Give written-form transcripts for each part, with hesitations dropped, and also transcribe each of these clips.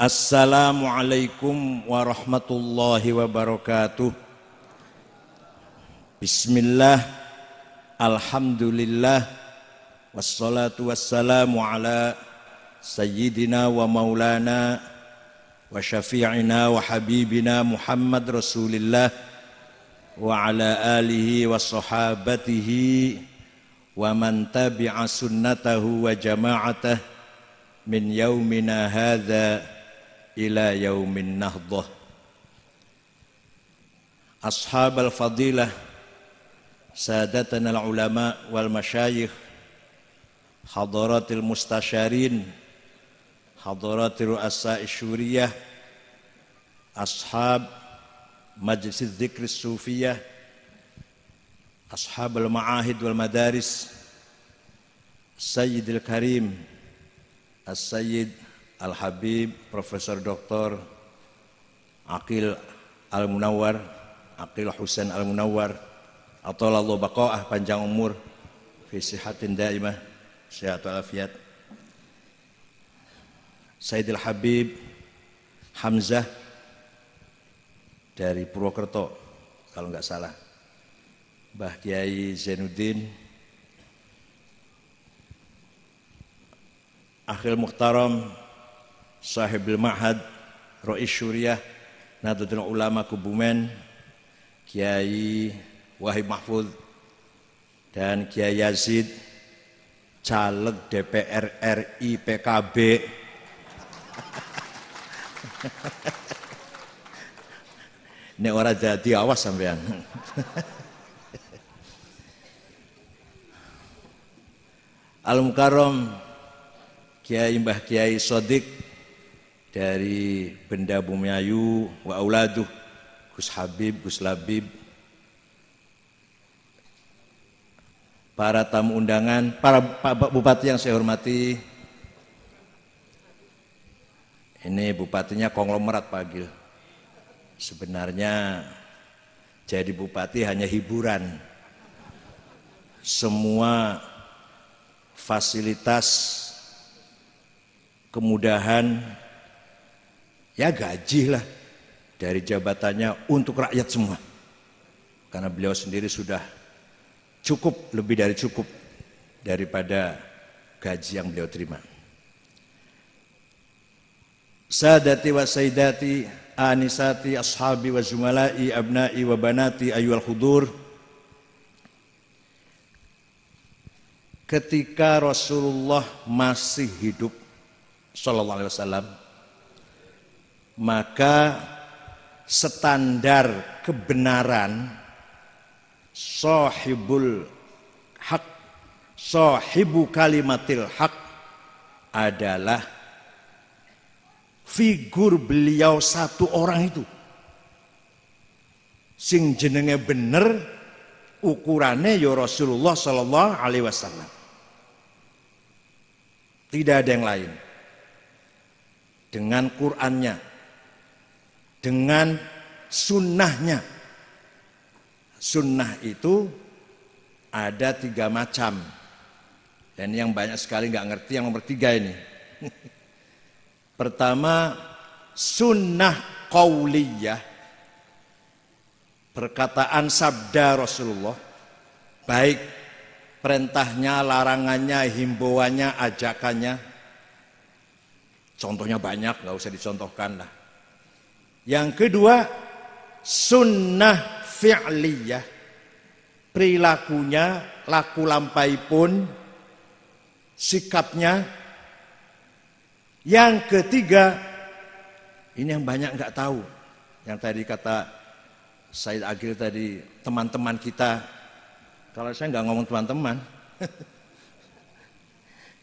Assalamualaikum warahmatullahi wabarakatuh. Bismillah, alhamdulillah, wassalatu wassalamu ala sayyidina wa maulana wa syafi'ina wa habibina Muhammad Rasulillah wa ala alihi wa sahabatihi wa man tabi'a sunnatahu wa jama'atah min yaumina hadha ila yaumin nahdah. Ashab al-fadilah, sadatana al-ulama wal masyayikh, hadaratil mustasyarin, hadaratil ru'asa isyuriyah, ashab majlis dzikr sufiyah, ashab al-ma'ahid wal madaris, Sayyidil Karim As-Sayyid Al-Habib Profesor Dr. Aqil Al-Munawwar, Aqil Husain Al-Munawwar, ataulallahu baqa'ah, panjang umur, fi sihatin daimah, sehat walafiat. Sayyidil Habib Hamzah dari Purwokerto kalau enggak salah, Mbah Kiai Zainuddin, Akhil Muhtaram Sahibul Ma'had Rois Syuriah Nahdlatul Ulama Kebumen, Kiai Wahib Mahfud, dan Kiai Yazid, caleg DPR RI PKB. Nek ora dadi awas sampean. Al-Mukarram Kiai Mbah Kiai Sodik dari Benda Bumiayu wa Auladuh, Gus Habib, Gus Labib, para tamu undangan, para Pak Bupati yang saya hormati. Ini bupatinya konglomerat Pak Agil. Sebenarnya jadi bupati hanya hiburan. Semua fasilitas, kemudahan, ya gaji lah dari jabatannya untuk rakyat semua. Karena beliau sendiri sudah cukup, lebih dari cukup daripada gaji yang beliau terima. Sadati wa sayyidati, anisati, ashabi wa zumala'i, abna'i wa banati, ayyuhal hudur. Ketika Rasulullah masih hidup sallallahu alaihi wasallam, maka standar kebenaran sahibul haq, sahibu kalimatil haq adalah figur beliau satu orang itu sing jenenge bener, ukurannya ya Rasulullah sallallahu alaihi wasallam, tidak ada yang lain. Dengan Qur'annya, dengan sunnahnya. Sunnah itu ada 3 macam, dan yang banyak sekali nggak ngerti yang nomor 3 ini. Pertama, sunnah qauliyah, perkataan sabda Rasulullah, baik perintahnya, larangannya, himbauannya, ajakannya. Contohnya banyak, nggak usah dicontohkan lah. Yang kedua, sunnah fi'liyah, perilakunya, laku lampai pun, sikapnya. Yang ketiga, ini yang banyak nggak tahu. Yang tadi kata Said Agil tadi, teman-teman kita. Kalau saya nggak ngomong teman-teman,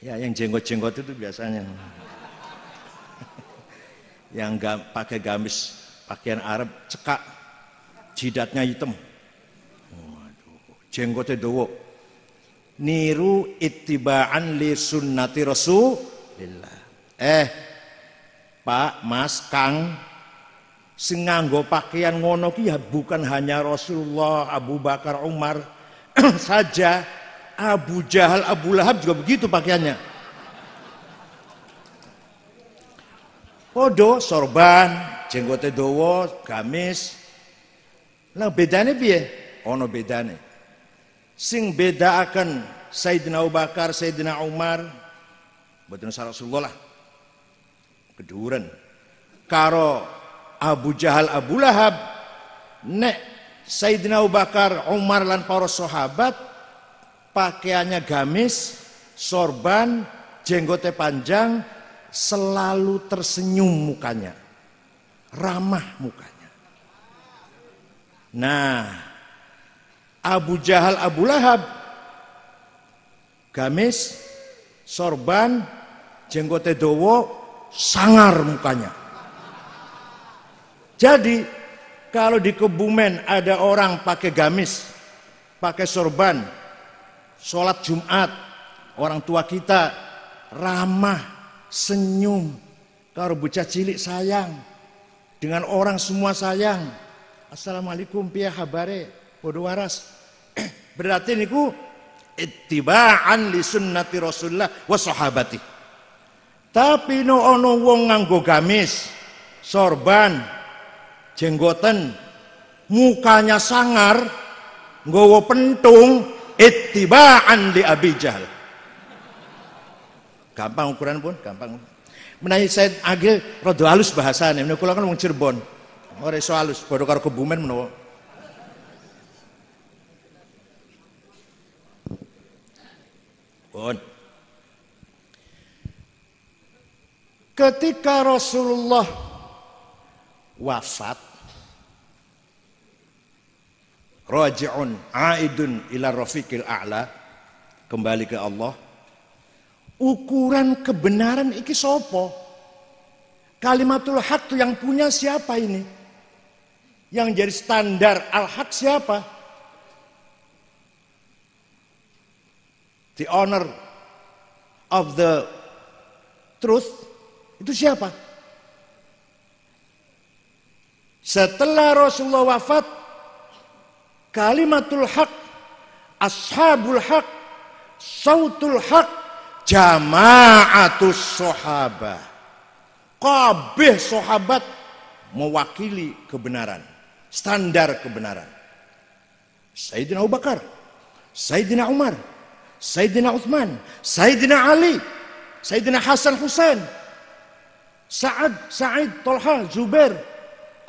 ya yang jenggot-jenggot itu biasanya. Yang nggak pakai gamis, pakaian Arab, cekak, jidatnya hitam, jenggotnya dawa, niru ittiba'an li sunnati Rasulillah. Pak, Mas, Kang, sing nganggo pakaian ngono ki ya bukan hanya Rasulullah, Abu Bakar, Umar saja, Abu Jahal, Abu Lahab juga begitu pakaiannya. Podo sorban, jenggote dawa, gamis. Lah bedane piye? Ono bedane. Sing bedaaken Sayyidina Abu Bakar, Sayyidina Umar, mboten Rasulullah lah. Keduren. Karo Abu Jahal, Abu Lahab, nek Sayyidina Abu Bakar, Umar lan para sahabat pakaiannya gamis, sorban, jenggote panjang, selalu tersenyum mukanya, ramah mukanya. Nah, Abu Jahal, Abu Lahab, gamis, sorban, jenggote dawa, sangar mukanya. Jadi kalau di Kebumen ada orang pakai gamis, pakai sorban, sholat Jumat, orang tua kita ramah, senyum. Kalau bocah cilik sayang, dengan orang semua sayang. Assalamualaikum piye habare, podo waras. Berarti niku ittiba'an li sunnati Rasulullah wa sahabati. Tapi no ono wong nganggo gamis, sorban, jenggoten, mukanya sangar, nggawa pentung, ittiba'an li Abi Jahal. Gampang ukuran pun, gampang. Menawi Said Agil rada halus bahasane, menawa kula kan wong Cirebon. Ora iso halus, padha karo Kebumen menawa. Pun. Ketika Rasulullah wafat, raji'un aidun ila rafiqil a'la, kembali ke Allah. Ukuran kebenaran iki sopo? Kalimatul haq itu yang punya siapa ini? Yang jadi standar al-haq siapa? The honor of the truth itu siapa? Setelah Rasulullah wafat, kalimatul haq, ashabul haq, sautul haq, jama'atus sahabah, kabeh sahabat mewakili kebenaran, standar kebenaran. Sayyidina Abu Bakar, Sayyidina Umar, Sayyidina Uthman, Sayyidina Ali, Sayyidina Hasan Husain, Sa'id, Talha, Zubair,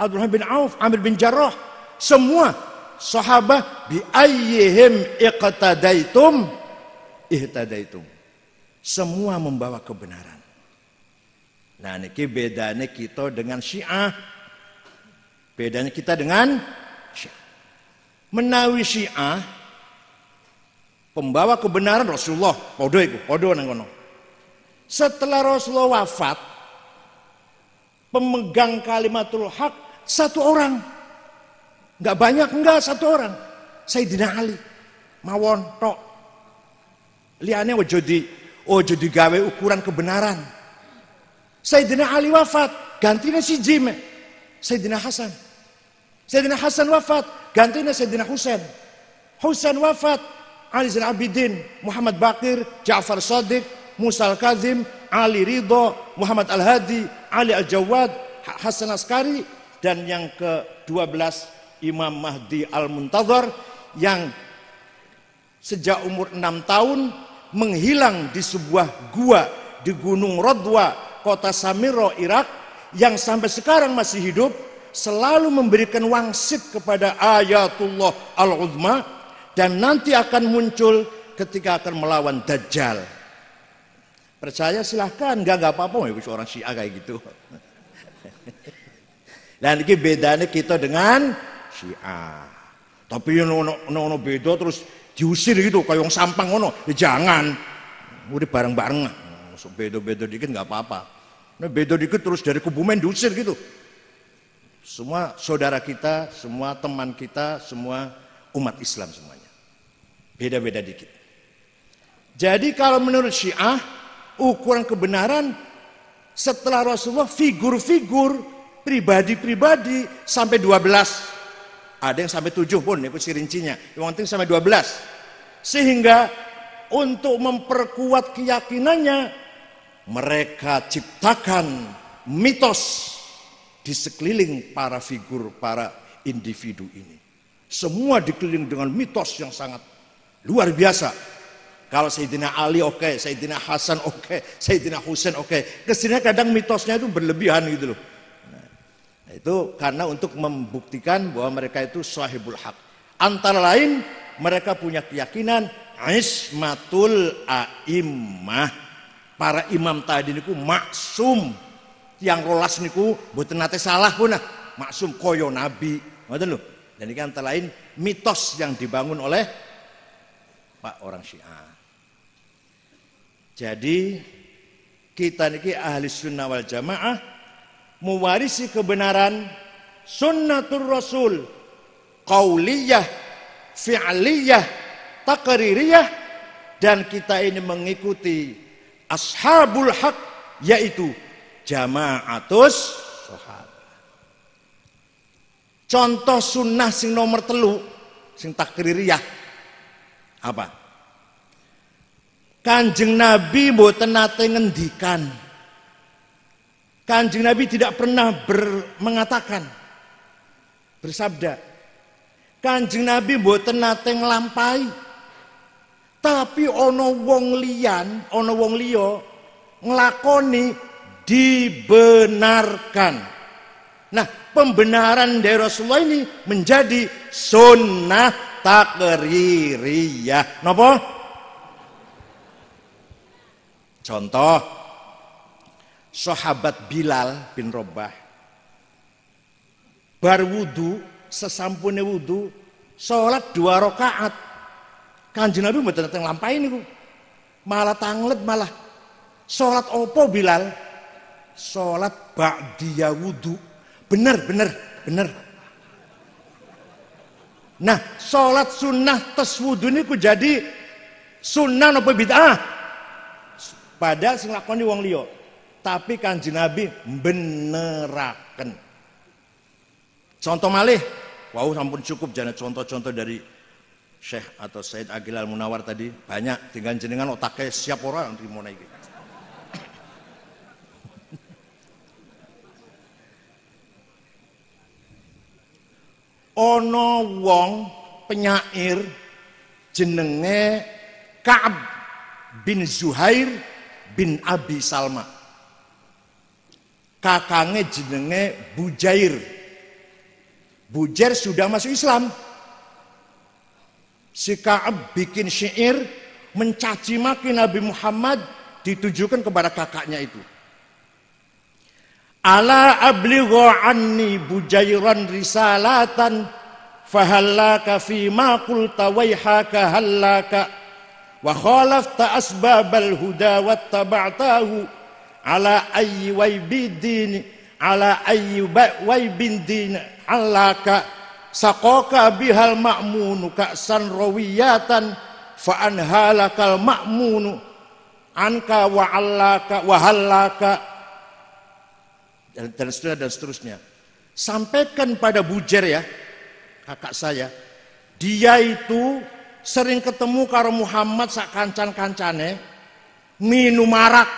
Abdurrahman bin Auf, Amir bin Jarrah, semua sahabat bi ayyihim iqtadaitum ihtadaitum. Semua membawa kebenaran. Nah, niki bedanya kita dengan Syiah. Bedanya kita dengan Syiah. Menawi Syiah pembawa kebenaran Rasulullah, podo nang kono. Setelah Rasulullah wafat, pemegang kalimatul haq satu orang. Enggak banyak, enggak, satu orang. Sayyidina Ali. Mawon tok. Liane ojo digawe ukuran kebenaran. Sayyidina Ali wafat, gantinya si Jim, Sayyidina Hasan. Sayyidina Hasan wafat, gantinya Sayyidina Husain. Husain wafat, Ali Zain Abidin, Muhammad Baqir, Ja'far Shadiq, Musa Al-Kazim, Ali Ridho, Muhammad Al-Hadi, Ali Al-Jawad, Hasan Askari, dan yang ke-12 Imam Mahdi Al-Muntadhar yang sejak umur 6 tahun menghilang di sebuah gua di Gunung Rodwa, kota Samiro, Irak, yang sampai sekarang masih hidup, selalu memberikan wangsit kepada Ayatullah Al-Uzma, dan nanti akan muncul ketika akan melawan Dajjal. Percaya silahkan, enggak apa-apa, orang Syiah kayak gitu. Dan ini bedanya kita dengan Syiah. Tapi ono beda terus diusir gitu kayak yang sampang ngono, ya jangan. Udah bareng-bareng, masuk beda-beda dikit nggak apa-apa. Nah, beda dikit terus dari Kebumen diusir gitu. Semua saudara kita, semua teman kita, semua umat Islam semuanya. Beda-beda dikit. Jadi kalau menurut Syiah, ukuran kebenaran setelah Rasulullah figur-figur pribadi-pribadi sampai 12. Ada yang sampai 7 pun, itu rincinya. Yang penting sampai 12. Sehingga untuk memperkuat keyakinannya, mereka ciptakan mitos di sekeliling para figur, para individu ini. Semua dikelilingi dengan mitos yang sangat luar biasa. Kalau Sayyidina Ali oke, Sayyidina Hasan oke, Sayyidina Husain oke. Kesini kadang mitosnya itu berlebihan gitu loh. Nah, itu karena untuk membuktikan bahwa mereka itu sahibul haq. Antara lain mereka punya keyakinan ismatul a'immah. Para imam tadi niku maksum. Yang rolas niku mboten nate salah punah. Maksum koyo nabi. Ngoten lho. Dan ini antara lain mitos yang dibangun oleh Pak orang Syiah. Jadi kita niki ahli sunnah wal jamaah mewarisi kebenaran sunnatul rasul qauliyah, fi'liyah, taqririyah, dan kita ini mengikuti ashabul haq yaitu jamaatus sahabat. Contoh sunnah sing nomor 3 sing taqririyah apa? Kanjeng Nabi mboten nate ngendikan. Kanjeng Nabi tidak pernah mengatakan, bersabda. Kanjeng Nabi mboten nate nglampahi. Tapi ana wong liyan, ana wong liya nglakoni dibenarkan. Nah, pembenaran dari Rasulullah ini menjadi sunnah taqririyah. Napa? Contoh, sahabat Bilal bin Rabah bar wudu, sesampune wudu, sholat 2 rakaat. Kanjeng Nabi mboten nate nglampahi niku. Malah tanglet malah. Sholat opo Bilal? Sholat ba'diyah wudu. Bener. Nah, sholat sunnah tes wudu niku jadi sunnah napa bid'ah? Padahal sing lakoni wong liya. Tapi Kanjeng Nabi beneraken. Contoh malih, wow sampun cukup jane contoh-contoh dari Syekh atau Said Agil Al-Munawar tadi banyak. Tinggal jenengan otaknya siap ora nrimo iki. Ono wong penyair jenenge Ka'ab bin Zuhair bin Abi Salma. Kakangnya jenenge Bujair. Bujair sudah masuk Islam. Si Ka'ab bikin syair mencaci maki Nabi Muhammad ditujukan kepada kakaknya itu. Ala ablighu anni Bujairan risalatan fahallaka fima qulta waihaka hallaka wa khalafta asbabal huda wattaba'tahu ala ayyi waybidin ala ayyi waybidin alaka saqaka bihal ma'munu ka'san rawiyatan fa anhalakal ma'munu anka wa allaka wa hallaka dan seterusnya. Sampaikan pada Bujair ya, kakak saya, dia itu sering ketemu karo Muhammad sak kancan-kancane minum arak.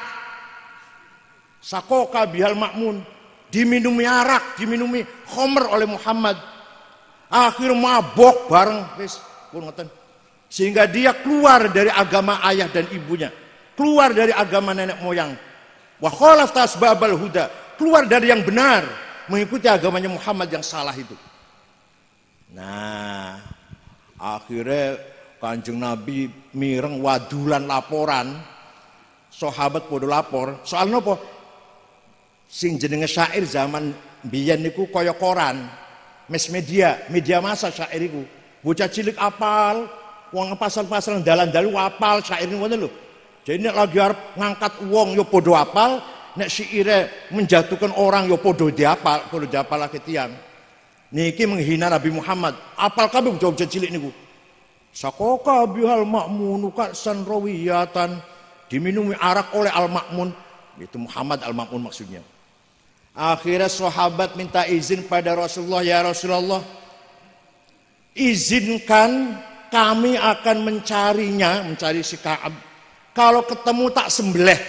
Sakoka bihal makmun, diminumi arak, diminumi khomer oleh Muhammad. Akhir mabok bareng wis pun ngoten. Sehingga dia keluar dari agama ayah dan ibunya, keluar dari agama nenek moyang. Wa khalafta asbabal huda, keluar dari yang benar, mengikuti agamanya Muhammad yang salah itu. Nah, akhirnya Kanjeng Nabi mireng wadulan laporan, sahabat podo lapor, soal nopo? Sing jenenge syair zaman biyen niku kaya koran, media massa syair iku. Bocah cilik apal, wong pasar-pasar dalan-dalu apal syair niku ngoten lho. Jadi nek lagi arep ngangkat wong ya podo apal, nek syaire menjatuhkan orang ya podo diapal, podo diapal lagi tiang. Niki menghina Nabi Muhammad. Apal kabeh bocah cilik niku. Sakoka bihal ma'munu ka'san rawiyatan, diminumi arak oleh al-ma'mun, itu Muhammad al-ma'mun maksudnya. Akhirnya sahabat minta izin pada Rasulullah, ya Rasulullah, izinkan kami akan mencari si Ka'ab. Kalau ketemu tak sembelih.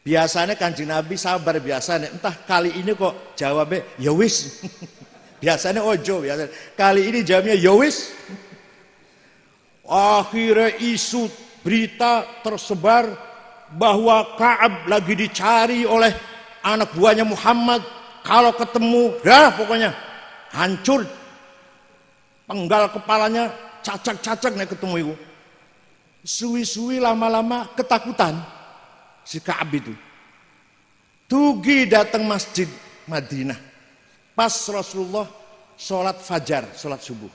Biasanya Kanjeng Nabi sabar biasanya. Entah kali ini kok jawabnya ya wis. Biasanya ojo biasanya. Kali ini jawabnya ya wis. Akhirnya isu berita tersebar bahwa Ka'ab lagi dicari oleh anak buahnya Muhammad. Kalau ketemu, dah pokoknya hancur. Penggal kepalanya, cacak-cacak nih ketemu itu. Suwi-suwi lama-lama ketakutan si Ka'ab itu. Tugi datang masjid Madinah. Pas Rasulullah sholat fajar, sholat subuh.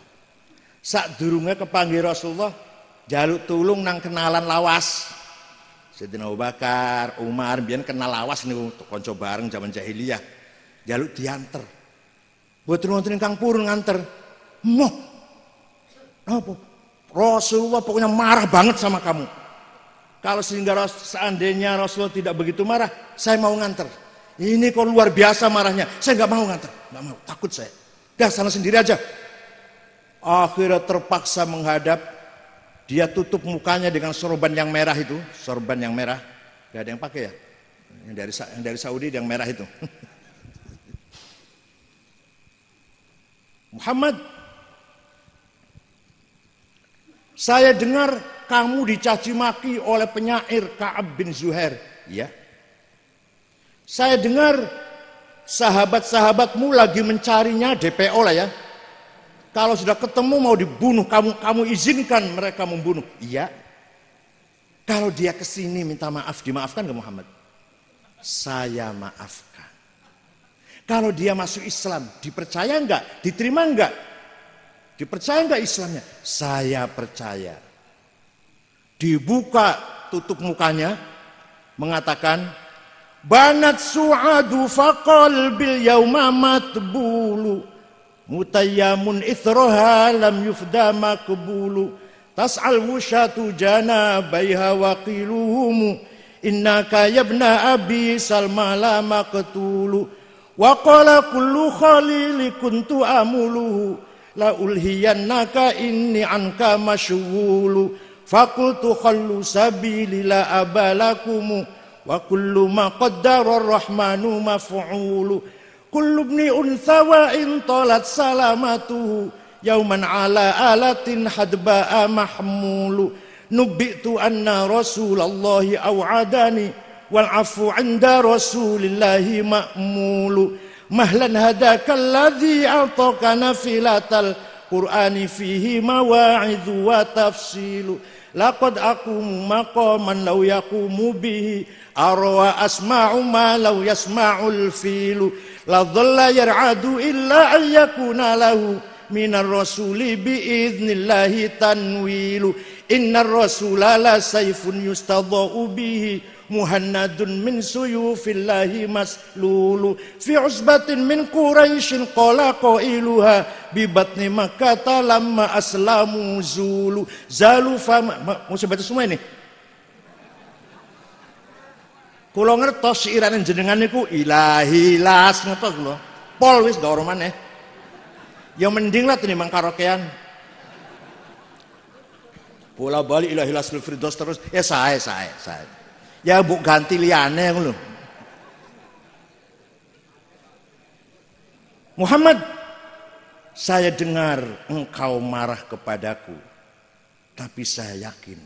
Sak durungnya kepanggil Rasulullah, jaluk tulung nang kenalan lawas. Sayyidina Abu Bakar, Umar, biyen kenal lawas nih untuk konco bareng zaman jahiliyah. Jaluk dianter. Buat nonton Kang Purun nganter. Moh, apa? Rasulullah pokoknya marah banget sama kamu. Kalau sehingga seandainya Rasulullah tidak begitu marah, saya mau nganter. Ini kok luar biasa marahnya. Saya nggak mau nganter, nggak mau, takut saya. Dah sana sendiri aja. Akhirnya terpaksa menghadap. Dia tutup mukanya dengan sorban yang merah itu, sorban yang merah. Gak ada yang pakai ya? Yang dari Saudi yang merah itu. Muhammad, saya dengar kamu dicaci maki oleh penyair Ka'ab bin Zuhair. Ya. Saya dengar sahabat-sahabatmu lagi mencarinya, DPO lah ya. Kalau sudah ketemu mau dibunuh, kamu izinkan mereka membunuh. Iya. Kalau dia kesini minta maaf, dimaafkan ke Muhammad? Saya maafkan. Kalau dia masuk Islam, dipercaya enggak? Diterima enggak? Dipercaya enggak Islamnya? Saya percaya. Dibuka tutup mukanya, mengatakan, banat su'adu faqal bil yauma matbulu mutayyamun ithroha lam yufda makbulu tas'al wushatu janabaiha waqiluhumu innaka yabna abi salma la maqtulu wa qala kullu khalili kuntu amuluhu la ulhiyannaka inni anka mashghulu fakultu khallu sabili la abalakumu wa kullu ma qaddara ar-rahmanu maf'ulu kullu ibni untha wa in talat salamatuhu yauman ala alatin hadba'a mahmulu nubbitu anna rasulallahi aw'adani wal afu 'inda rasulillahi ma'mulu mahlan hadaka alladhi a'taka nafilatal qur'ani fihi mawa'idhu wa tafsilu laqad aqumu maqaman law yaqumu bihi arwa asma'u ma law yasma'ul filu la dhalla yar'adu illa an yakuna lahu minar rasuli bi'idnillahi tanwilu innar rasula la sayfun yustadha'u bihi muhannadun min suyufillahi maslulu fi usbatin min quraishin qala qailuha bi batni makkah lamma aslamu zulu zalu fama mau saya baca semua ini kula ngertos irane jenengan niku ilahi las ngertos kula pol wis gak ora maneh ya mending lah tinimbang karaokean bola bali ilahi las firdaus terus ya saya ya bu ganti liane ngono. Muhammad, saya dengar engkau marah kepadaku, tapi saya yakin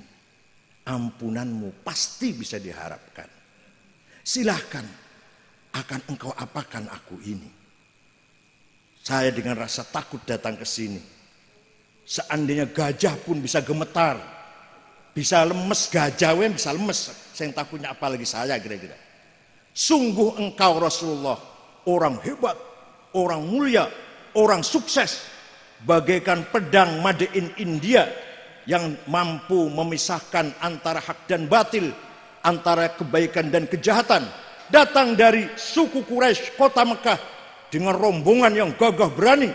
ampunanmu pasti bisa diharapkan. Silahkan, akan engkau apakan aku ini? Saya dengan rasa takut datang ke sini. Seandainya gajah pun bisa gemetar, bisa lemes, gajah bisa lemes. Saya takutnya apalagi saya kira-kira. Sungguh engkau Rasulullah, orang hebat, orang mulia, orang sukses. Bagaikan pedang made in India yang mampu memisahkan antara hak dan batil, antara kebaikan dan kejahatan. Datang dari suku Quraisy, kota Mekah, dengan rombongan yang gagah berani,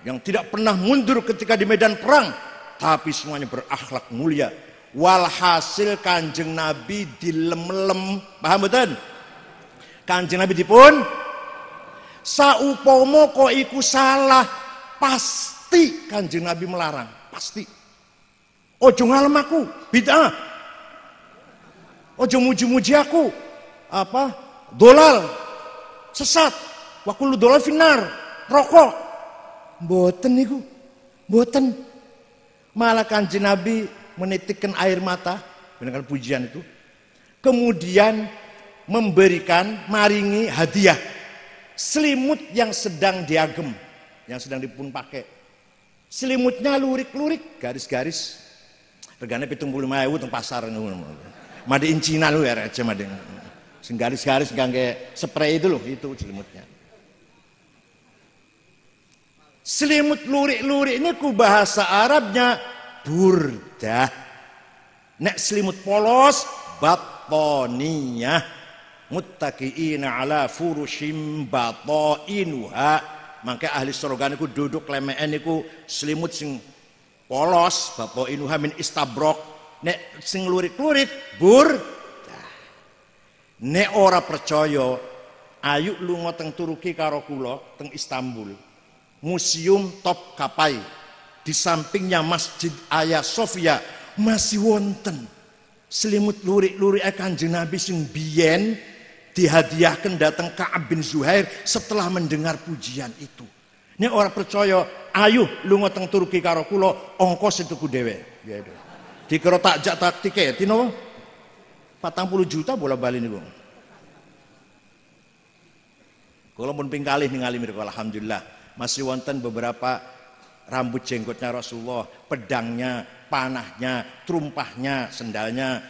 yang tidak pernah mundur ketika di medan perang, tapi semuanya berakhlak mulia. Walhasil Kanjeng Nabi dilem-lem, paham betul? Kanjeng Nabi dipun saupomo kok iku salah, pasti Kanjeng Nabi melarang, pasti. Ojo ngalem aku, bid'ah. Ojo muji-muji aku, apa? Dolal, sesat. Wa kullu dolal finnar, rokok. Mboten niku. Mboten. Malah Kanjeng Nabi menitikkan air mata dengan pujian itu. Kemudian memberikan, maringi hadiah selimut yang sedang diagem, yang sedang dipun pakai. Selimutnya lurik-lurik, garis-garis. Regane 75.000 teng pasar ngono. Made in Cina lu ya aja made. Sing garis-garis ngangge spray itu loh, itu selimutnya. Selimut lurik-lurik ini ku bahasa Arabnya burdah. Nek selimut polos batoniyah muttaqiina ala furushim batainuha. Maka ahli surga niku duduk lemeken niku selimut sing polos batainuha min istabrok. Nek sing lurik-lurik burdah. Nek ora percaya ayo lunga teng Turki karo kula teng Istanbul. Museum Topkapi di sampingnya Masjid Hagia Sophia masih wonten selimut lurik-lurik Kanjeng Nabi sing biyen dihadiahkan datang Ka'ab bin Zuhair setelah mendengar pujian itu. Nek ora percaya, ayo lunga teng Turki karo kula ongkos tuku dhewe. Dikira takjak taktike tino 40 juta bola-bali niku. Kula pun ping kalih ningali mriku alhamdulillah. Masih wonten beberapa rambut jenggotnya Rasulullah, pedangnya, panahnya, trumpahnya, sendalnya,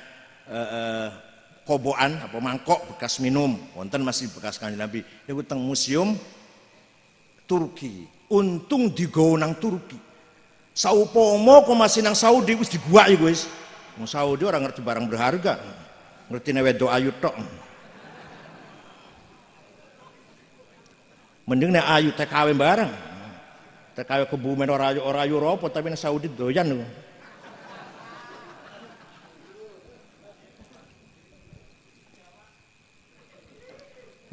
kobokan apa mangkok bekas minum, wonten masih bekas Kanjeng Nabi. Niku teng museum Turki. Untung digawa nang Turki. Saupomo kok masih nang Saudi wis diguwak iku wis. Wong Saudi ora ngerti barang berharga. Ngertine wedok ayu tok. Mending nek ayu TKW barang. TKW Kebumen ora ayu apa tapi nang Saudi doyan lho.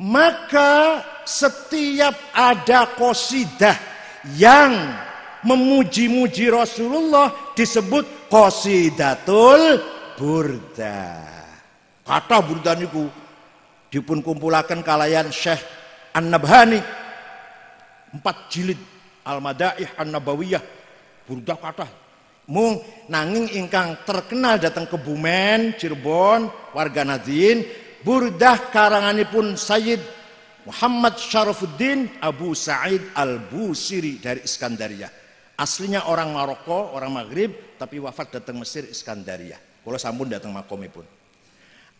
Maka setiap ada qasidah yang memuji-muji Rasulullah disebut qasidatul burdah. Kata burdah niku dipun kumpulaken kalayan Syekh An-Nabhani 4 jilid Al-Madaih An-Nabawiyah burdah kathah. Mung nanging ingkang terkenal datang Kebumen, Cirebon, warga Nadien, burdah karanganipun Sayyid Muhammad Syarafuddin Abu Sa'id Al-Busiri dari Iskandaria. Aslinya orang Maroko, orang Maghrib, tapi wafat datang Mesir Iskandaria. Kula sampun datang makomipun.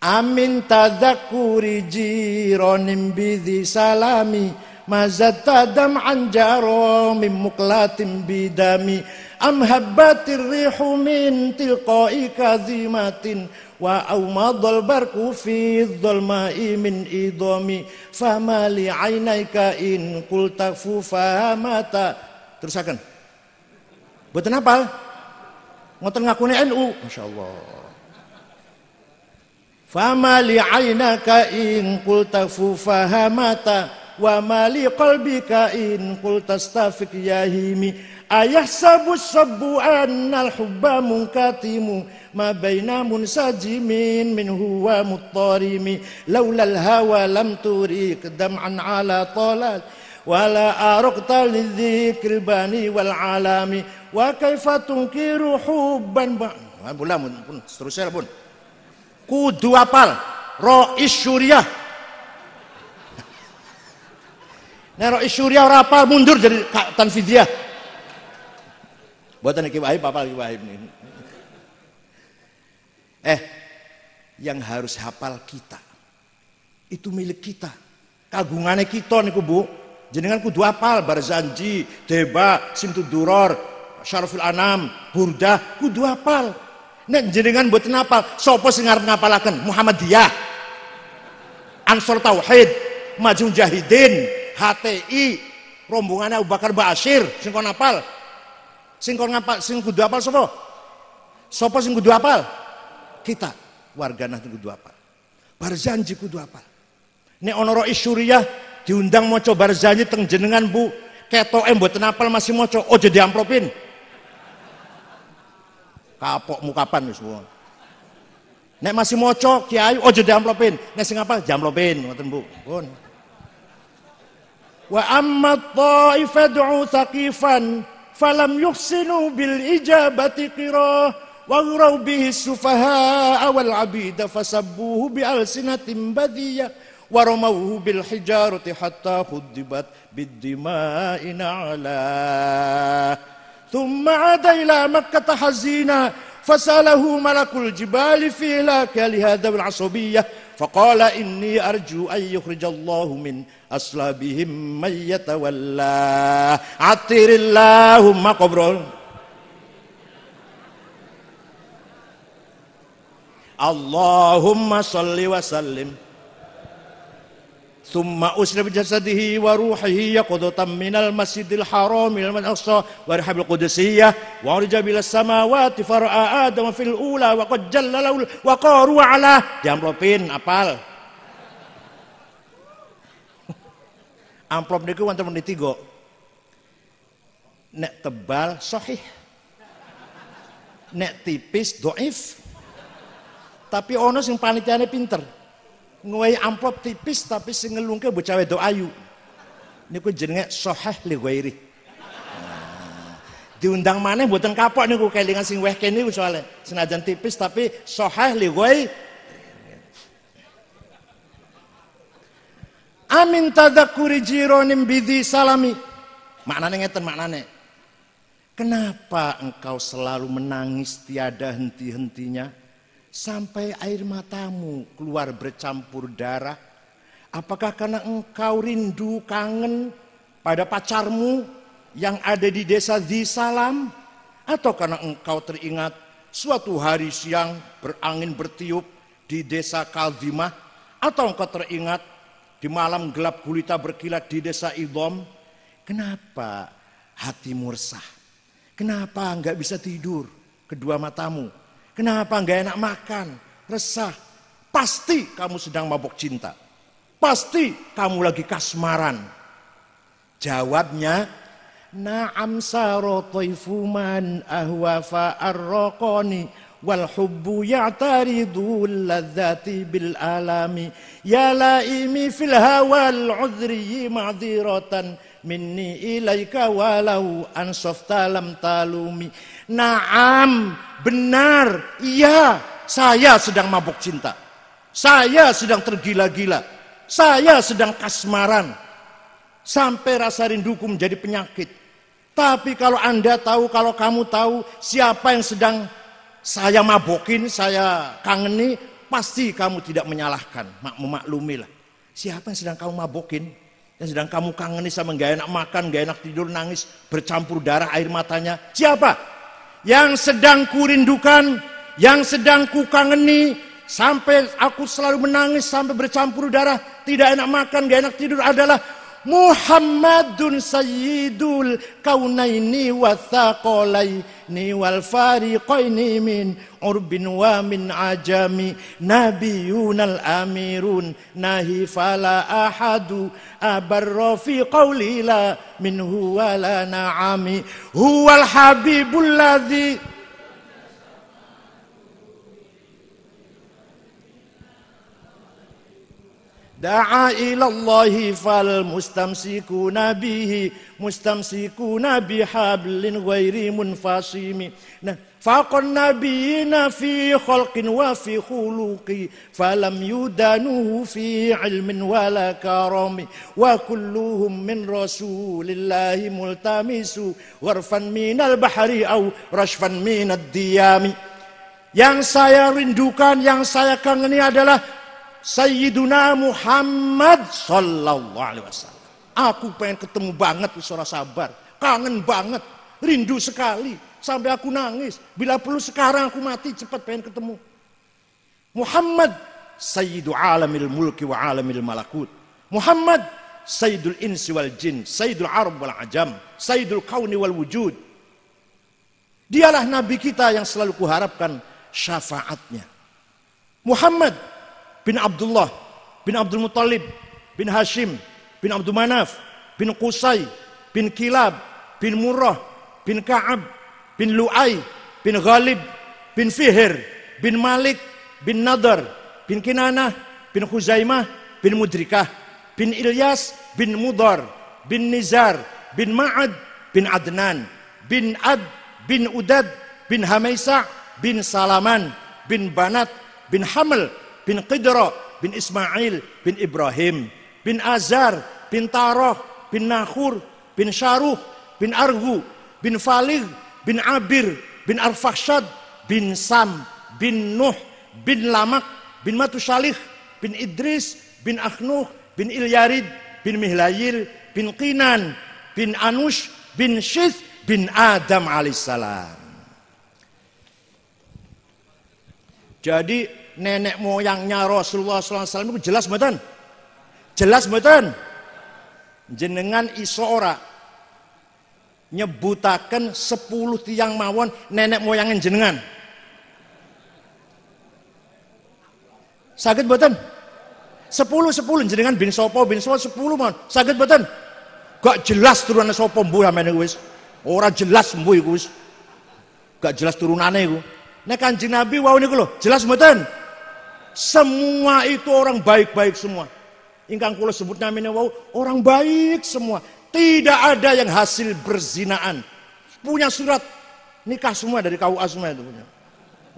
Amin tadzakuri jironim bidhi salami mazat tadam anjaro min muklatim bidami am habbatir rihu min tilqai kazimatin wa aumadul barku fi dhulma'i min idami fama li ainaika in qulta fu fahamata. Terusakan. Mboten hafal? Ngoten ngakune NU. Masyaallah. Fama li ainaka in qulta fu fahamata wa ma li qalbika in qulta astafiq yahimi ayahsabu sabbu annal hubba munkatimu ma baina munsajimin min huwa muttarimi laula al hawa lam turik dam'an ala talal wala araqta lidzikri bani wal alami wa kaifa tunkiru hubban pun seterusnya pun kudu apal Rois Syuriah. Nah Rois Syuriah ora apal mundur jadi Tanfidiyah. Buatan Ki Wahib apal Ki Wahib ini. Yang harus hafal kita itu milik kita. Kagungane kita niku Bu. Jenengan kudu apal Barzanji, Deba, Simtuduror, Syaraful Anam, Burdah kudu apal. Nek jenengan mboten apal, sapa sing arep ngapalaken? Muhammadiyah, Ansor Tauhid, Maju Mujahidin, HTI, rombongannya Abu Bakar Ba'asyir, sing kon apal. Sing kon ngapal, sing kudu apal sapa? Sapa sing kudu apal? Kita, warga Nahdlatul kudu apal. Barzanji kudu apal. Nek ana Rois Syuriah diundang maca Barzanji teng jenengan Bu, ketoke mboten apal masih maca, ojo diamplopin. Kapok mukapan wis semua. Nek masih moco kiai ojo diamplopin. Nek sing apa diamplopin ngoten Bu. Pun. Wa amma ta'ifatu thaqifan falam yuhsinu bil ijabati qira wa ghuraw bihi sufaha wal abida fasabbuhu bi alsinatin badiyah wa ramawhu bil hijarati hatta khuddibat bid dima'i ala thumma ada ila makkah hazina fasalahu malakul jibali fi laka li hadha al asabiyyah faqala inni arju an yukhrijallahu min aslabihim man yatawalla atirillahumma qabrul Allahumma salli wa sallim thumma usra bi jasadihi wa ruhihi yaqudatan minal masjidil haramil aqsa wa rihabil qudsiyah wa urja bil samawati fara'a adam fil ula wa qad jallala wa qaru ala diamplopin apal amplop niku wonten meniti go nek tebal sahih nek tipis dhaif tapi ono sing panitiane pinter ngowahi amplop tipis tapi sing ngelungke bocah wedok ayu niku jenenge sahih li ghairi diundang maneh mboten kapok niku kelingan sing weh kene soalnya senajan tipis tapi sahih li ghairi amin tadzakkuri jironim bidhi salami maknane ngeten maknane kenapa engkau selalu menangis tiada henti-hentinya sampai air matamu keluar bercampur darah? Apakah karena engkau rindu kangen pada pacarmu yang ada di desa Zisalam? Atau karena engkau teringat suatu hari siang berangin bertiup di desa Kaldimah? Atau engkau teringat di malam gelap gulita berkilat di desa Idom? Kenapa hatimu resah? Kenapa enggak bisa tidur kedua matamu? Kenapa enggak enak makan, resah? Pasti kamu sedang mabuk cinta. Pasti kamu lagi kasmaran. Jawabnya, na'am saro taifu man ahwa fa'arraqani wal hubbu ya'taridu ladzati bil alami ya laimi fil hawal udri ma'dziratan minni ilaika walau ansafta lam talumi. Naam, benar, iya, saya sedang mabuk cinta. Saya sedang tergila-gila. Saya sedang kasmaran. Sampai rasa rinduku menjadi penyakit. Tapi kalau Anda tahu, kalau kamu tahu siapa yang sedang saya mabokin, saya kangeni, pasti kamu tidak menyalahkan. Maklumilah. Siapa yang sedang kamu mabokin? Yang sedang kamu kangeni sama gak enak makan, gak enak tidur, nangis, bercampur darah air matanya. Siapa? Yang sedang kurindukan, yang sedang kukangeni, sampai aku selalu menangis, sampai bercampur darah, tidak enak makan, gak enak tidur adalah Muhammadun sayyidul kaunaini wa thaqalaini wal fariqaini min urbin wa min ajami nabiyunal amirun nahi fala ahadu abarra fi qawli la minhu wala na'ami huwal habibul ladzi da'a ilallahi fal mustamsikuna bihi mustamsikuna bihablin ghairi munfasimi. Nah, faqan nabiyina fi khalqin wa fi khuluqi falam yudanuhu fi ilmin wala karami wa kulluhum min rasulillahi multamisu warfan minal bahri au rashfan minad diyami. Yang saya rindukan, yang saya kangeni adalah Sayyiduna Muhammad sallallahu alaihi wasallam. Aku pengen ketemu banget, suara sabar, kangen banget, rindu sekali, sampai aku nangis. Bila perlu sekarang aku mati cepat pengen ketemu. Muhammad Sayyidu alamil mulki wa alamil malakut. Muhammad Sayyidul insi wal jin, Sayyidul arab wal ajam, Sayyidul kauni wal wujud. Dialah nabi kita yang selalu kuharapkan syafaatnya. Muhammad bin Abdullah, bin Abdul Muttalib, bin Hashim, bin Abdul Manaf, bin Qusay, bin Kilab, bin Murrah, bin Ka'ab, bin Lu'ay, bin Ghalib, bin Fihr, bin Malik, bin Nadar bin Kinanah bin Khuzaimah bin Mudrikah bin Ilyas bin Mudar bin Nizar bin Ma'ad bin Adnan bin Ad bin Udad bin Hamaisa bin Salaman bin Banat bin Haml bin Qidra bin Ismail bin Ibrahim bin Azar bin Taroh bin Nakhur bin Syaruh bin Argu bin Falig bin Abir bin Arfakhshad bin Sam bin Nuh bin Lamak bin Matushalih bin Idris bin Akhnuh bin Ilyarid bin Mihlayil bin Qinan bin Anush bin Syith bin Adam alaihissalam. Jadi nenek moyangnya Rasulullah SAW itu jelas mboten? Jelas mboten? Jenengan iso ora nyebutaken 10 tiang mawon nenek moyangin jenengan. Saged mboten? 10 jenengan bin sapa 10 mawon. Saged mboten? Gak jelas turunan sapa mbuh sampeyan iku wis. Ora jelas mbuh iku wis. Gak jelas turunane iku. Nek Kanjeng Nabi wau niku lho, jelas mboten? Semua itu orang baik-baik semua. Ingkang kula sebut namanya wau orang baik semua. Tidak ada yang hasil berzinaan. Punya surat nikah semua dari KUA semua itu punya.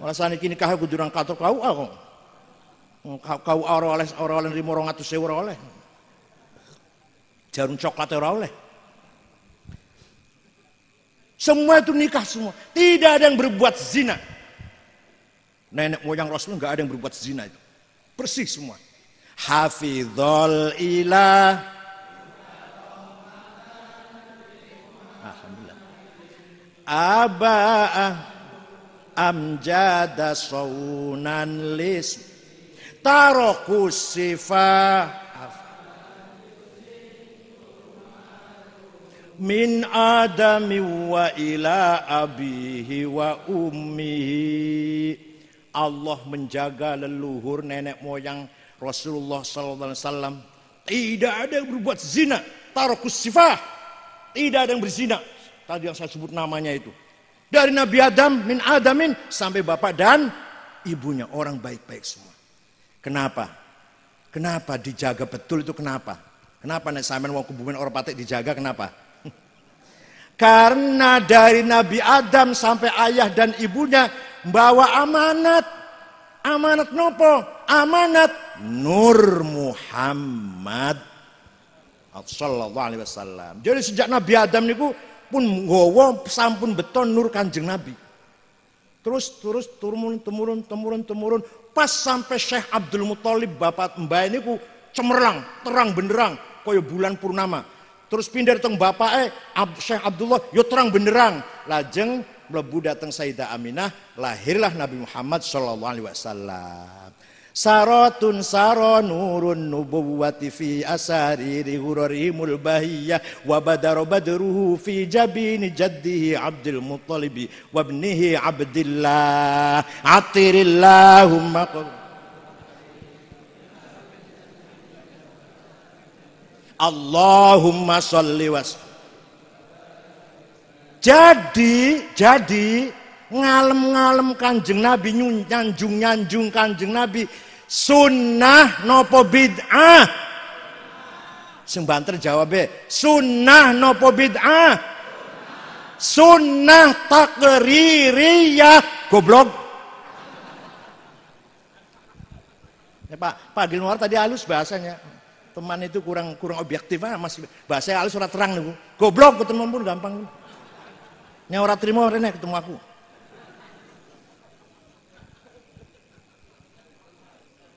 Malah saniki nikah kudu nang kantor KUA kok. KUA ora oleh nrimo 200.000 ora oleh. Jarum coklat ora oleh. Semua itu nikah semua. Tidak ada yang berbuat zina. Nenek moyang Rasulullah enggak ada yang berbuat zina itu. Bersih semua. Hafizul ilah. Aba'ah amjada saunan lis taroku sifah min adami wa ila abihi wa ummihi. Allah menjaga leluhur nenek moyang Rasulullah SAW. Tidak ada yang berbuat zina. Taroku sifah. Tidak ada yang berzina. Tadi yang saya sebut namanya itu. Dari Nabi Adam, min Adamin, sampai bapak dan ibunya. Orang baik-baik semua. Kenapa? Kenapa dijaga betul itu kenapa? Kenapa nek sampean wong kebumen orang patek dijaga kenapa? Karena dari Nabi Adam sampai ayah dan ibunya bawa amanat. Amanat nopo? Amanat Nur Muhammad sallallahu alaihi wasallam. Jadi sejak Nabi Adam niku pun nggawa sampun beton nur Kanjeng Nabi. Terus temurun pas sampai Syekh Abdul Muthalib bapak mbah niku cemerlang, terang benderang kaya bulan purnama. Terus pindah teng bapake Syekh Abdullah yo terang benderang. Lajeng mlebu dateng Sayyidah Aminah, lahirlah Nabi Muhammad sallallahu alaihi wasallam. Saratun saro nurun nubuwati fi asari hurimul bahiyah wa badara badruhu fi jabini jaddihi Abdul Muttalibi wa ibnihi Abdillah atirillahumma Allahumma sholli was. Jadi ngalem-ngalem Kanjeng Nabi, nyanjung Kanjeng Nabi, sunnah nopo bid'ah? Sing banter jawabe, sunnah nopo bid'ah? Sunnah takririyah. Goblok. Ya, Pak Gilmore tadi halus bahasanya. Teman itu kurang objektif masih bahasa halus ora terang niku. Goblok ketemu pun gampang. Nya ora trimo rene ketemu aku.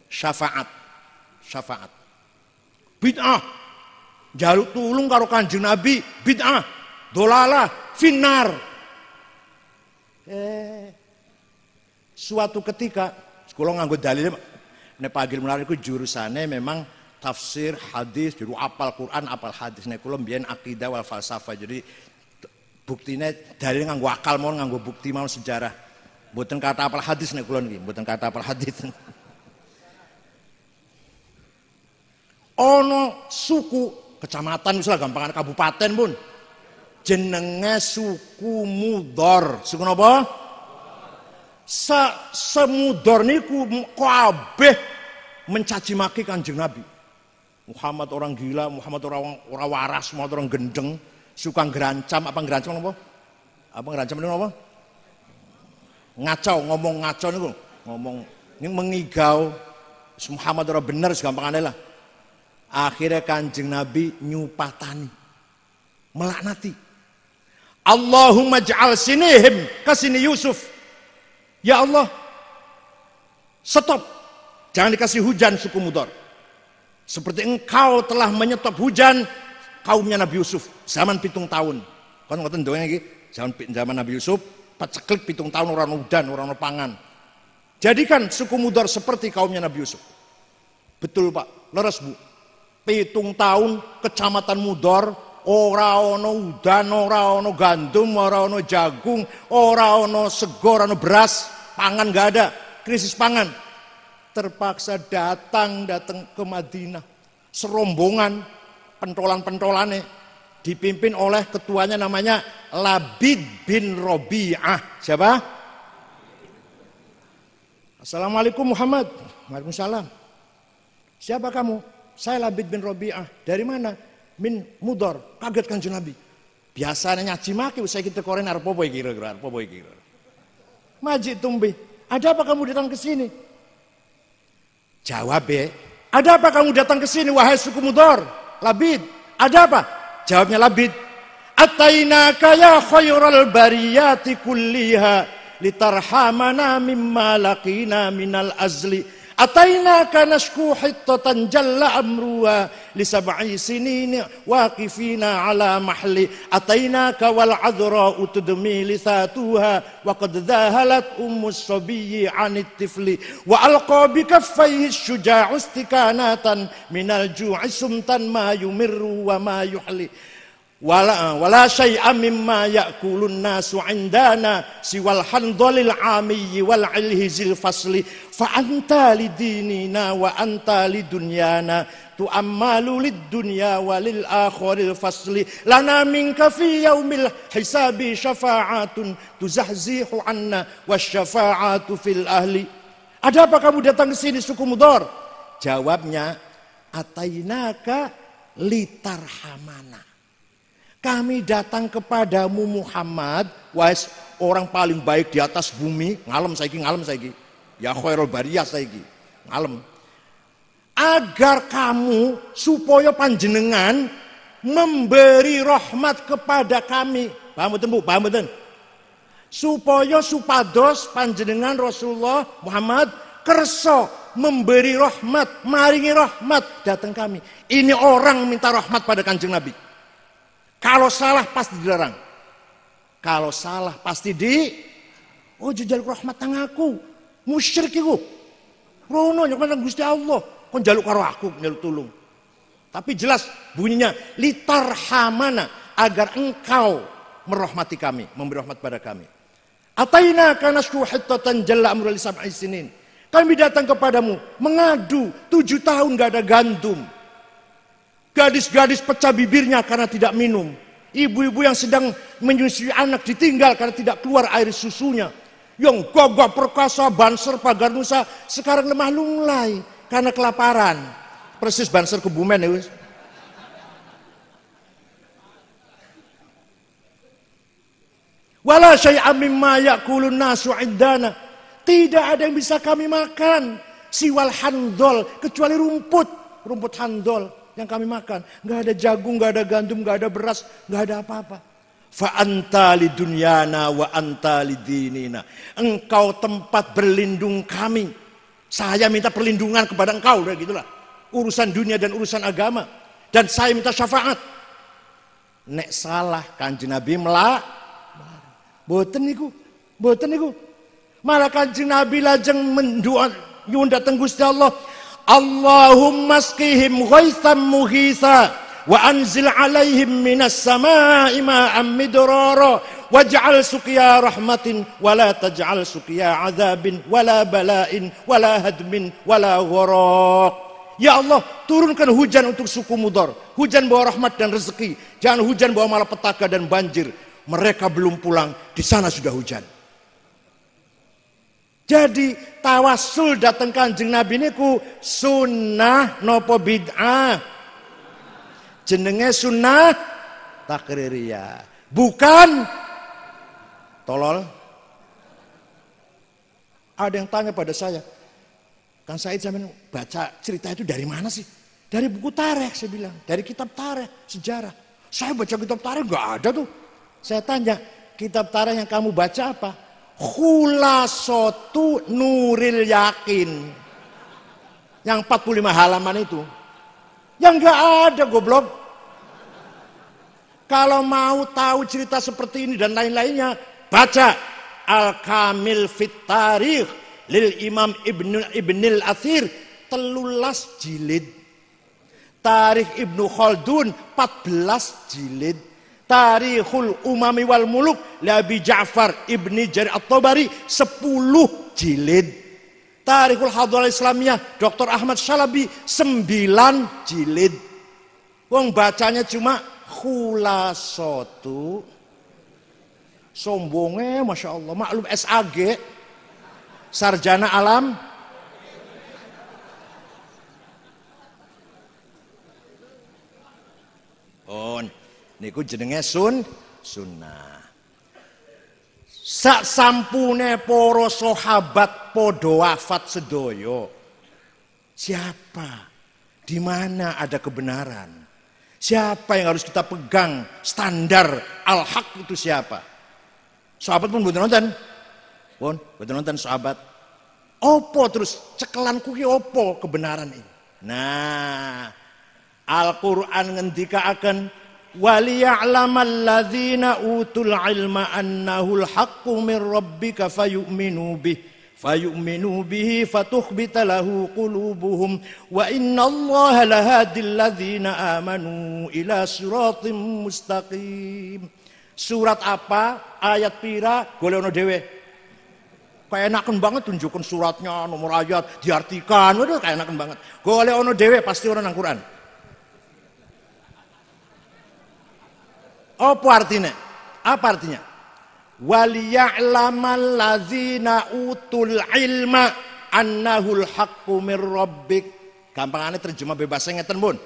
Syafaat. Bid'ah. Jaluk tulung karo Kanjeng Nabi, bid'ah. Dolalah, finnar. Suatu ketika, kula nganggo dalile nek Pak Gilmore iku jurusane memang tafsir hadis, juru apal Quran, apal hadis. Nek kula mbiyen akidah wal falsafah. Jadi buktine dalil nganggo akal mon, nganggo bukti mau sejarah. Mboten kata apal hadis nek kula niki, mboten kata apal hadis. Ono suku kecamatan misalnya gampangan kabupaten pun jenenge suku Mudor. Suku napa? semudor niku kabeh mencaci maki Kanjeng Nabi. Muhammad orang gila, Muhammad orang waras, Muhammad orang gendeng, suka ngerancam, apa ngerancam apa? Apa ngerancam itu apa? Ngacau, ngomong ngacau niku, ngomong ini mengigau. Muhammad orang bener segampangane lah. Akhirnya Kanjeng Nabi nyupatani, melaknati. Allahumma ja'al sinihim kasini Yusuf. Ya Allah, stop, jangan dikasih hujan suku Mudor. Seperti engkau telah menyetop hujan kaumnya Nabi Yusuf zaman 7 tahun. Kan ngoten doang iki, zaman Nabi Yusuf paceklik 7 tahun orang udan, orang pangan. Jadikan suku Mudor seperti kaumnya Nabi Yusuf. Betul Pak, leres Bu. 7 tahun kecamatan Mudor ora ono udan, ora ono gandum, ora ono jagung, ora ono sego, ora ono beras, pangan gak ada, krisis pangan. Terpaksa datang ke Madinah, serombongan pentolan-pentolane dipimpin oleh ketuanya namanya Labid bin Robi'ah. Siapa? Assalamualaikum Muhammad. Waalaikumsalam. Siapa kamu? Saya Labid bin Robi'ah. Dari mana? Min Mudor. Kaget Kanjeng Nabi. Biasanya nyaci maki usai kita koren arpo boy kira-kira. Majid tumbi. Ada apa kamu datang ke sini? Jawab ya. Ada apa kamu datang ke sini wahai suku Mudor? Labid. Ada apa? Jawabnya Labid. Atainaka ya khairal bariyati kulliha litarhamana mimma laqina minal azli. Atainaka nashku hittatan jalla amruha li sab'i sinin waqifina ala mahli. Atainaka wal adra utudmi lisatuha wa qad dhahalat ummus sabiyyi 'anit tifli wa alqa bi kaffayhi syuja'u istikanatan minal ju'i sumtan ma yumirru wa ma yuhli. Wala syai'a mimma ya'kulun nasu 'indana siwal handhalil 'amiyyi wal 'ilhizil fasli fa anta lidinina wa anta lidunyana tu'ammalu lid-dunya walil akhiril fasli lana minka fi yaumil hisabi syafa'atun tuzahzihu 'anna wasyafa'atu fil ahli. Ada apa kamu datang ke sini suku Mudor? Jawabnya atainaka litarhamana. Kami datang kepadamu Muhammad, wahai orang paling baik di atas bumi, ngalem saiki. Ya khairul bariyah saiki, ngalem. Agar kamu supaya panjenengan memberi rahmat kepada kami. Paham betul Bu? Paham betul? Supaya supados panjenengan Rasulullah Muhammad kersa memberi rahmat, maringi rahmat datang kami. Ini orang minta rahmat pada Kanjeng Nabi. Kalau salah pasti dilarang. Kalau salah pasti oh jaluk rahmat tang aku. Musyrik iku. Rono nyok Gusti Allah. Kon jaluk karo aku, njaluk tulung. Tapi jelas bunyinya litarhamana, agar engkau merahmati kami, memberi rahmat pada kami. Ataina kana syuhitatan jalla amrul sab'i sinin. Kami datang kepadamu mengadu 7 tahun gak ada gandum. Gadis-gadis pecah bibirnya karena tidak minum. Ibu-ibu yang sedang menyusui anak ditinggal karena tidak keluar air susunya. Yang gagah perkasa Banser Pagar Nusa sekarang lemah lunglai karena kelaparan. Persis Banser Kebumen ya. Wala syai'am mimma ya'kulun nasu 'indana. Tidak ada yang bisa kami makan siwal handol kecuali rumput handol yang kami makan. Nggak ada jagung, nggak ada gandum, nggak ada beras, nggak ada apa-apa. Fa anta lidunyana wa anta lidinina. Engkau tempat berlindung kami. Saya minta perlindungan kepada engkau, udah gitulah. Urusan dunia dan urusan agama. Dan saya minta syafaat. Nek salah Kanjeng Nabi boten niku. Malah Kanjeng Nabi lajeng mendoa nyuwun dhateng Gusti Allah. Allahumma askihim ghaitsan mughitha wa anzil alaihim minas samaa'i ma'an midrara waj'al suqiya rahmatin wa la taj'al suqiya 'adzabin wala bala'in wala hadmin wala gharaq. Ya Allah, turunkan hujan untuk suku Mudor. Hujan bawa rahmat dan rezeki. Jangan hujan bawa malapetaka dan banjir. Mereka belum pulang, di sana sudah hujan. Jadi tawasul dateng Kanjeng Nabi niku sunnah nopo bid'ah? Jenenge sunnah takririyah. Bukan tolol. Ada yang tanya pada saya, Kang Said sampean baca cerita itu dari mana sih? Dari buku tarikh, saya bilang. Dari kitab tarikh, sejarah. Saya baca kitab tarikh nggak ada tuh. Saya tanya, kitab tarikh yang kamu baca apa? Khulasatu Nuril Yakin. Yang 45 halaman itu. Yang nggak ada goblok. Kalau mau tahu cerita seperti ini dan lain-lainnya, baca Al-Kamil Fit Tarikh lil Imam Ibnul Athir 13 jilid. Tarikh Ibnu Khaldun 14 jilid. Tarikhul Umami wal Muluk li Abi Ja'far Ibni Jarir At-Tabari 10 jilid. Tarikhul Hadral Islamiyah Dr. Ahmad Syalabi 9 jilid. Wong bacanya cuma khulasatu. Sombongnya Masya Allah, maklum SAG, sarjana alam. Oh, niku jenenge sunnah. Sak sampune para sahabat padha wafat sedoyo. Siapa? Di mana ada kebenaran? Siapa yang harus kita pegang standar al-haq itu siapa? Sahabat pun betul nonton. Betul nonton sahabat. Opo terus cekelanku ki opo kebenaran ini? Nah, Al-Qur'an ngendikaaken waliya'lamal ladzina utul ilma annahul haqqu min rabbika fayu'minu bihi fatukhbita lahu qulubuhum wa innallaha lahadil ladzina amanu ila siratim mustaqim. Surat apa? Ayat pira? Golekno dhewe. Kayak enaken banget tunjukkan suratnya, nomor ayat, diartikan. Waduh, kayak enaken banget. Golekno dhewe pasti orang nang Quran. Apa artinya? Apa artinya? Waliya'lamal ladzina utul ilma annahul haqqu mir rabbik. Gampangane terjemah bebasnya ngeten, Bun.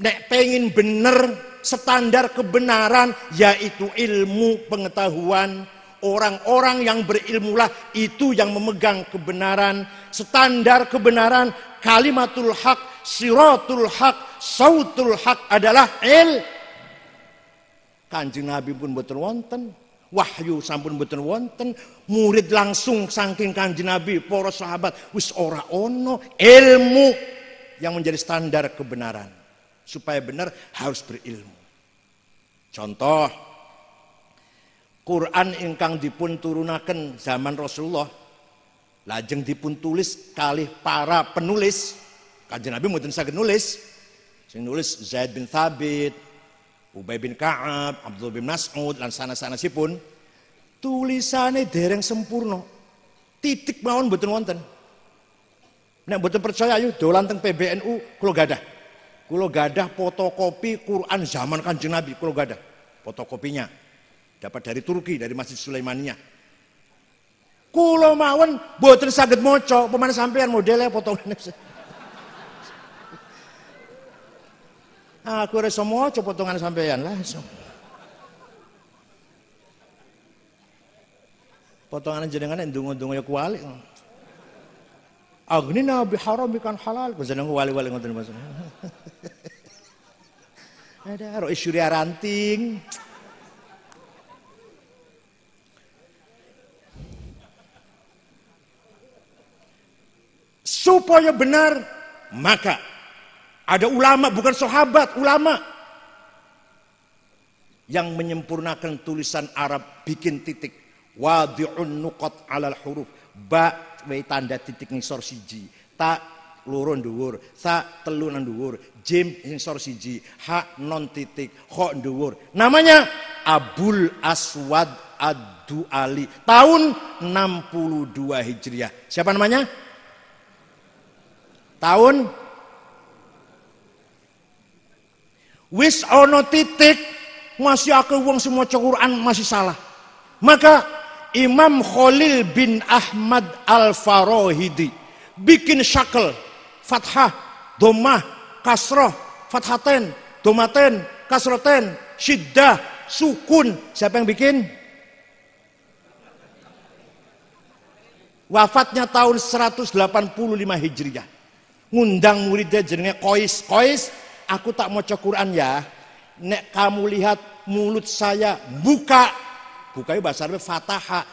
Nek pengen bener standar kebenaran yaitu ilmu pengetahuan. Orang-orang yang berilmulah itu yang memegang kebenaran. Standar kebenaran kalimatul haq, siratul haq, sautul haq adalah Kanjeng Nabi pun boten wonten, wahyu sampun boten wonten, murid langsung saking Kanjeng Nabi, para sahabat wis ora ono ilmu yang menjadi standar kebenaran. Supaya benar harus berilmu. Contoh, Quran ingkang dipun turunaken zaman Rasulullah, lajeng dipun tulis kalih para penulis. Kanjeng Nabi mboten saged nulis. Sing nulis Zaid bin Thabit, Ubay bin Ka'ab, Abdullah bin Mas'ud lan sanes-sanesipun. Tulisane dereng sempurna. Titik mawon mboten wonten. Nek mboten percaya ayo dolan teng PBNU kula gadah. Kula gadah fotokopi Quran zaman Kanjeng Nabi, kula gadah fotokopinya. Dapat dari Turki, dari Masjid Sulaimaniyah. Kula mawon mboten saged maca, pemane sampean modele potongane. Aku ora iso maca potongan sampean lah. Potongan jenengan ndonga-ndonga ya kuali. Agnina biharamikan halal, jeneng wali-wali ngoten Mas. Ada roh Syuria ranting. Supaya benar, maka ada ulama, bukan sahabat, ulama yang menyempurnakan tulisan Arab, bikin titik, wadi'un nuqat alal huruf, ba we tanda titik ngisor siji, ta loro dhuwur, sa telu nang dhuwur, jim ngisor siji, ha non titik, kha dhuwur. Namanya Abul Aswad Ad-Du'ali, tahun 62 Hijriah. Siapa namanya? Tahun wis ono titik, masih akeh wong semua Quran masih salah. Maka Imam Khalil bin Ahmad Al-Farahidi bikin syakel, fathah, dhammah, kasrah, fathaten, dhammaten, kasroten, syiddah, sukun. Siapa yang bikin? Wafatnya tahun 185 Hijriah. Ngundang muridnya jenenge Qais. Qais, aku tak maca Quran ya. Nek kamu lihat mulut saya buka. Buka bahasa Arab fataha.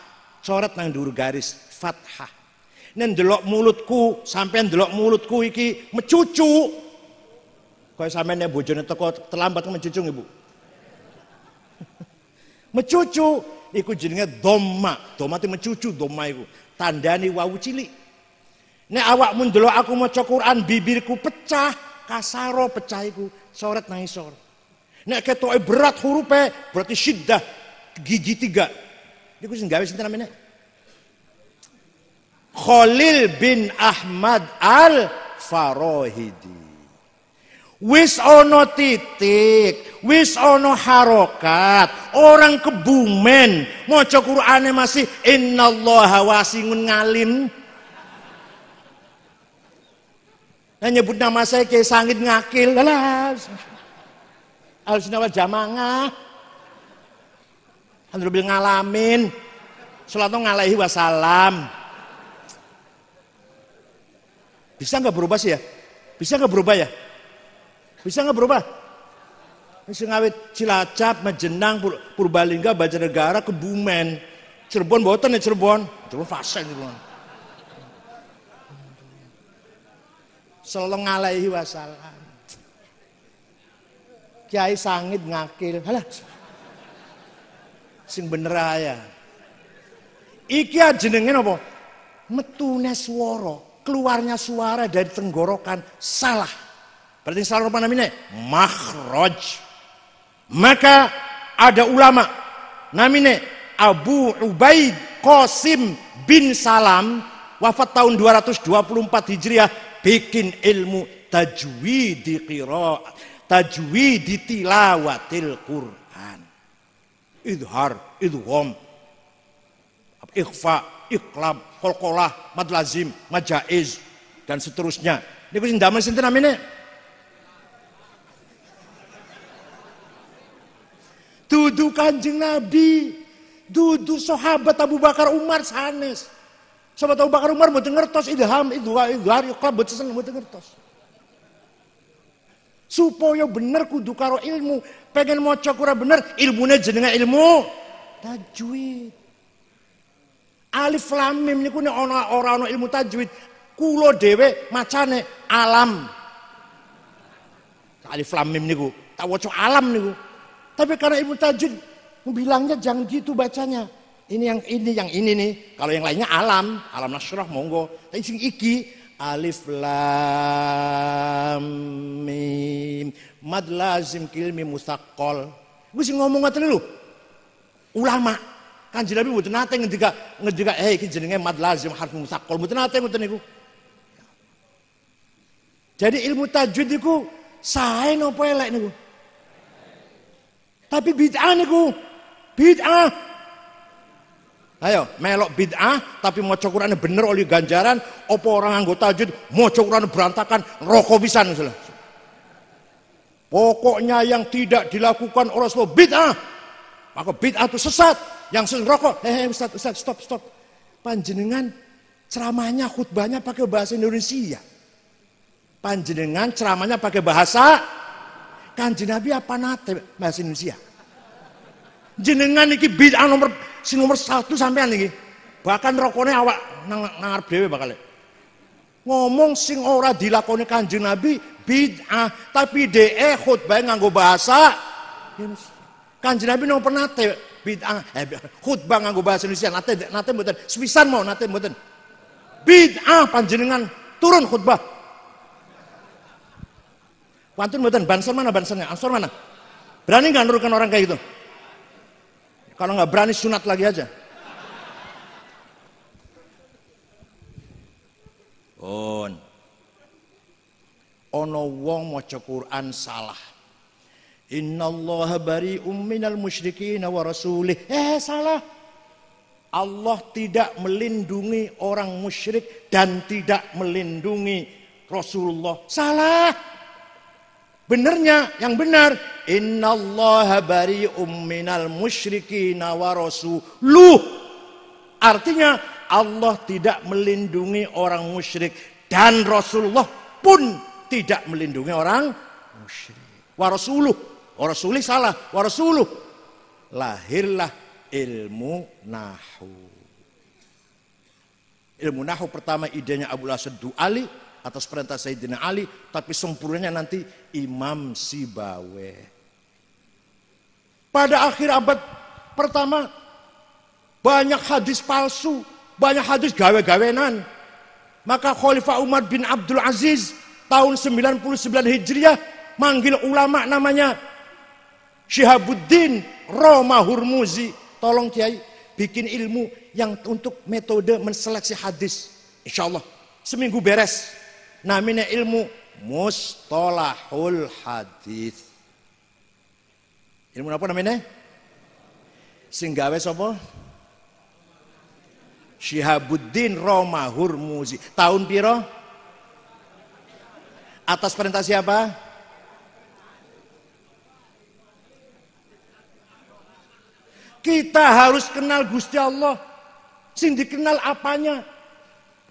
Coret nang dhuwur garis fathah. Nek ndelok mulutku, sampean ndelok mulutku iki mecucu. Kaya sampean nek bojone teko terlambat mencucu Ibu. Mecucu iku jenenge dhamma. Dhamma itu mecucu, dhamma iku. Tandani wawu cilik. Nek awakmu ndelok aku maca Quran bibirku pecah, kasaro pecah iku, soret nang isor. Nek ketoke berat hurufe berarti syiddah gigi 3. Niku sing gawe sinten namanya? Khalil bin Ahmad Al-Farahidi. Wis ono titik, wis ono harokat, orang Kebumen maca Qur'ane masih innallaha wasi'un ngalim. Nah nyebut nama saya kayak sangit ngakil, alah. Al-Sunnah wal Jamaah. Alhamdulillah ngalamin. Sallallahu alaihi wasallam. Bisa nggak berubah sih ya? Bisa nggak berubah ya? Bisa nggak berubah? Bisa ngawit Cilacap, Majenang, Purbalingga, Banjarnegara, Kebumen, Cirebon, boten ya Cirebon fase Cirebon. Sallallahu alaihi wasallam. Kiai sangit ngakil, halah. Sing bener aja. Iki jenenge napa? Metune swara, keluarnya suara dari tenggorokan salah. Berarti salah apa namanya? Makhraj. Maka ada ulama namanya Abu Ubaid Qasim bin Salam wafat tahun 224 Hijriah bikin ilmu tajwid qiraat, tajwid tilawatil Quran. Idhar, idgham, ikhfa, iqlab, qalqalah, mad lazim, majaiz dan seterusnya. Niku sing damel sinten namine? Dudu Kanjeng Nabi, dudu sahabat Abu Bakar Umar sanes. Sahabat Abu Bakar Umar mboten ngertos idham, idgham, iqlab mboten ngertos. Supaya bener kudu karo ilmu. Pengen maca Quran bener, ilmune jenenge ilmu tajwid. Alif lam mim niku nek ora ana ilmu tajwid, kula dhewe macane alam. Alif lam mim niku tak waca alam niku. Tapi karena ilmu tajwid bilangnya jangan gitu bacanya. Ini yang ini nih. Kalau yang lainnya alam nasyrah monggo. Tapi sing iki alif lam mim mad lazim kilmi musaqqal. Gue sing ngomong ngoten lho. Ulama Kanjeng Nabi mboten nate ngendika iki jenenge mad lazim harf musaqqal. Mboten nate ngoten niku. Jadi ilmu tajwid niku sae napa elek niku? Tapi bid'ah niku, bid'ah. Ayo, melok bid'ah tapi maca Qur'ane bener oleh ganjaran, apa orang nganggo tajwid maca Qur'ane berantakan, rokok pisan misalnya. Pokoknya yang tidak dilakukan oleh Rasulullah bid'ah. Maka bid'ah itu sesat. Yang rokok, Ustaz, stop. Panjenengan ceramahnya khutbahnya pakai bahasa Indonesia. Panjenengan ceramahnya pakai bahasa Kanjeng Nabi apa nate bahasa Indonesia? Jenengan iki bid'ah nomor 1 sampean iki. Bahkan rokone awak nang ngarep dhewe bakal. Ngomong sing ora dilakoni Kanjeng Nabi bid'ah, tapi dhek khutbah nganggo bahasa Indonesia. Kanjeng Nabi nomor nate bid'ah, khutbah nganggo bahasa Indonesia nate mboten. Sepisan mau nate mboten. Bid'ah panjenengan turun khutbah. Pantun mboten, banser mana bansernya? Ansor mana? Berani nggak nurunkan orang kayak gitu? Kalau nggak berani sunat lagi aja. Ono wong maca Quran salah. Innallaha bari'um minal musyrikin wa rasulih. Salah. Allah tidak melindungi orang musyrik dan tidak melindungi Rasulullah. Salah. Benernya, yang benar, innallaha bari'um minal musyrikina wa rasuluh. Artinya Allah tidak melindungi orang musyrik dan Rasulullah pun tidak melindungi orang musyrik. Wa rasuluh. Wa rasulih salah, wa rasuluh. Lahirlah ilmu nahu. Ilmu nahu pertama idenya Abul Asad Du'ali atas perintah Sayyidina Ali, tapi sempurnanya nanti Imam Sibawe. Pada akhir abad pertama banyak hadis palsu, banyak hadis gawe-gawenan. Maka Khalifah Umar bin Abdul Aziz tahun 99 Hijriah manggil ulama namanya Syihabuddin Roma Hurmuzi. Tolong Kiai bikin ilmu yang untuk metode menseleksi hadis. Insya Allah seminggu beres. Namanya ilmu Mustalahul Hadis. Ilmu apa namanya? Sing gawe sapa? Syihabuddin Roma Hurmuzi. Tahun piro? Atas perintah siapa? Kita harus kenal Gusti Allah. Sing dikenal apanya?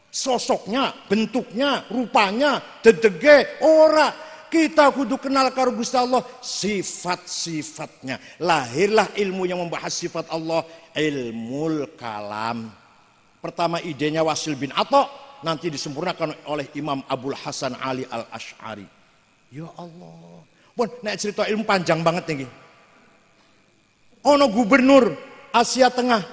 Sosoknya, bentuknya, rupanya, dedege, ora. Kita kudu kenal karo Gusti Allah sifat-sifatnya. Lahirlah ilmu yang membahas sifat Allah, ilmul kalam. Pertama idenya Wasil bin Atha, nanti disempurnakan oleh Imam Abul Hasan Ali Al-Asy'ari. Ya Allah. Pun nek cerita ilmu panjang banget nih. Ono gubernur Asia Tengah,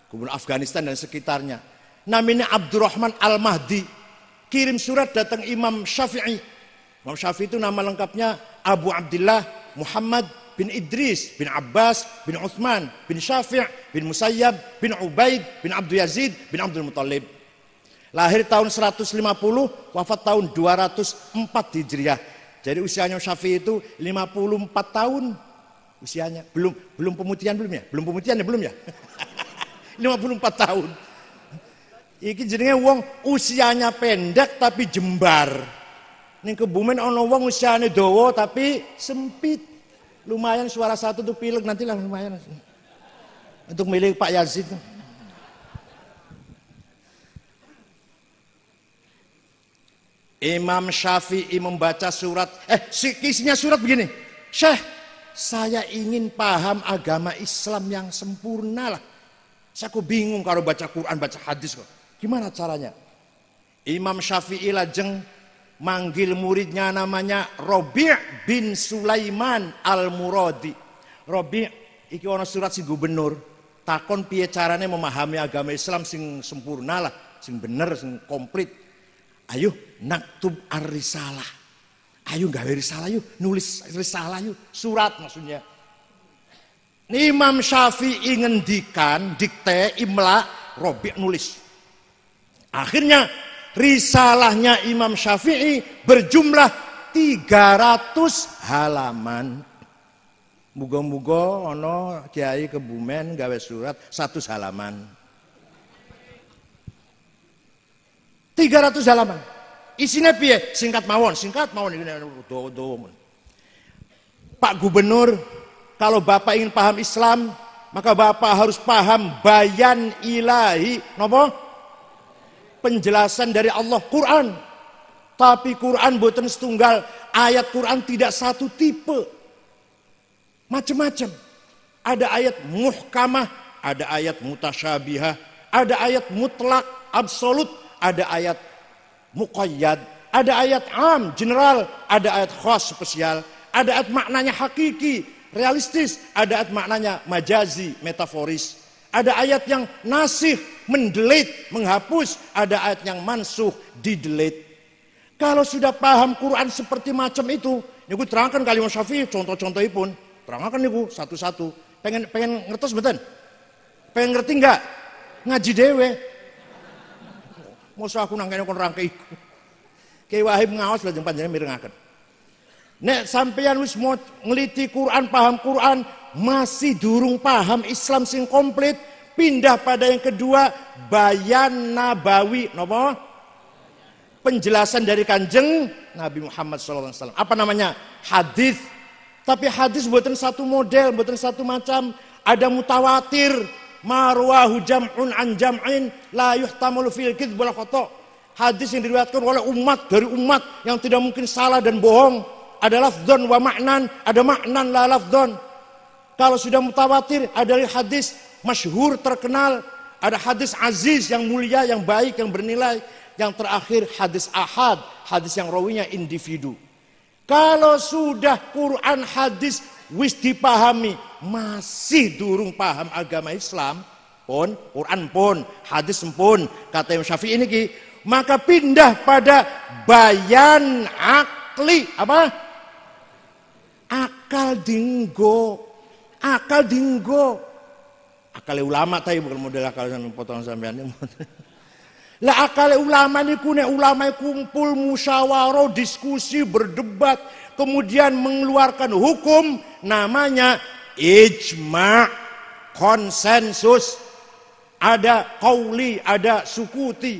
gubernur Afghanistan dan sekitarnya, namanya Abdurrahman Al-Mahdi, kirim surat datang Imam Syafi'i. Imam Syafi'i itu nama lengkapnya Abu Abdullah Muhammad bin Idris bin Abbas bin Uthman bin Syafi' bin Musayyab bin Ubaid bin Abdul Yazid bin Abdul Muttalib. Lahir tahun 150, wafat tahun 204 Hijriah. Jadi usianya Syafi'i itu 54 tahun usianya. Belum pemutihan belum ya? Belum pemutihan ya belum ya? 54 tahun. Iki jenenge wong usianya pendek tapi jembar. Ning Kebumen ana wong usiane dawa tapi sempit. Lumayan suara satu tuh pilek nantilah lumayan. Untuk milih Pak Yazid. Imam Syafi'i membaca surat, isinya surat begini. Syekh, saya ingin paham agama Islam yang sempurna lah. Saya kok bingung kalau baca Quran, baca hadis kok. Gimana caranya? Imam Syafi'i lajeng manggil muridnya namanya Robi' bin Sulaiman Al-Muradi. Robi' iki ana surat si gubernur. Takon piye carane memahami agama Islam sing sempurna lah, sing bener, sing komplit. Ayo naktub ar-risalah. Ayo gawe risalah yuk, nulis risalah yuk, surat maksudnya. Imam Syafi'i ngendikan, dikte, imla, Robi' nulis. Akhirnya risalahnya Imam Syafi'i berjumlah 300 halaman. Muga-muga ono kiai Kebumen gawe surat 100 halaman. 300 halaman. Isinya piye? Singkat mawon ini Pak Gubernur, kalau Bapak ingin paham Islam, maka Bapak harus paham bayan ilahi, napa? Penjelasan dari Allah Quran. Tapi Quran boten setunggal, ayat Quran tidak satu tipe. Macam-macam. Ada ayat muhkamah, ada ayat mutasyabihah, ada ayat mutlak, absolut, ada ayat muqayyad, ada ayat am, general, ada ayat khas, spesial, ada ayat maknanya hakiki, realistis, ada ayat maknanya majazi, metaforis, ada ayat yang nasih, mendelete, menghapus, ada ayat yang mansuh, didelete. Kalau sudah paham Quran seperti macam itu, niku terangkan kalimat Syafi'i, contoh-contohnya pun, terangkan niku satu-satu. Pengen ngertos betul? Pengen ngerti enggak? Ngaji dewe. Mosok aku nang kene kon rangke iku. Kiai Wahib ngaos lajeng panjenengan mirengaken. Nek sampeyan wis mau ngeliti Quran, paham Quran, masih durung paham Islam sing komplit, pindah pada yang kedua, bayan nabawi. Napa? Penjelasan dari Kanjeng Nabi Muhammad SAW. Apa namanya? Hadis. Tapi hadis buatan satu model, buatan satu macam. Ada mutawatir, marwahu jam'un an jam'in la yuhtamalu fil kidz wal khata'. Hadis yang diriwayatkan oleh umat dari umat yang tidak mungkin salah dan bohong. Ada lafdzon wa ma'nan, ada maknan la lafdzon. Kalau sudah mutawatir, ada hadis masyhur terkenal, ada hadis aziz yang mulia, yang baik, yang bernilai. Yang terakhir hadis ahad, hadis yang rawinya individu. Kalau sudah Quran hadis wis dipahami, masih durung paham agama Islam, pun Quran pun, hadis pun, kata Imam Syafi'i ini ki, maka pindah pada bayan akli. Apa? Akal dinggo. Akal dinggo. Akal ulama tadi bukan model akal yang potong sampean. Lah akal ulama niku nek ulama kumpul musyawarah, diskusi, berdebat, kemudian mengeluarkan hukum, namanya ijma', konsensus. Ada qauli, ada sukuti.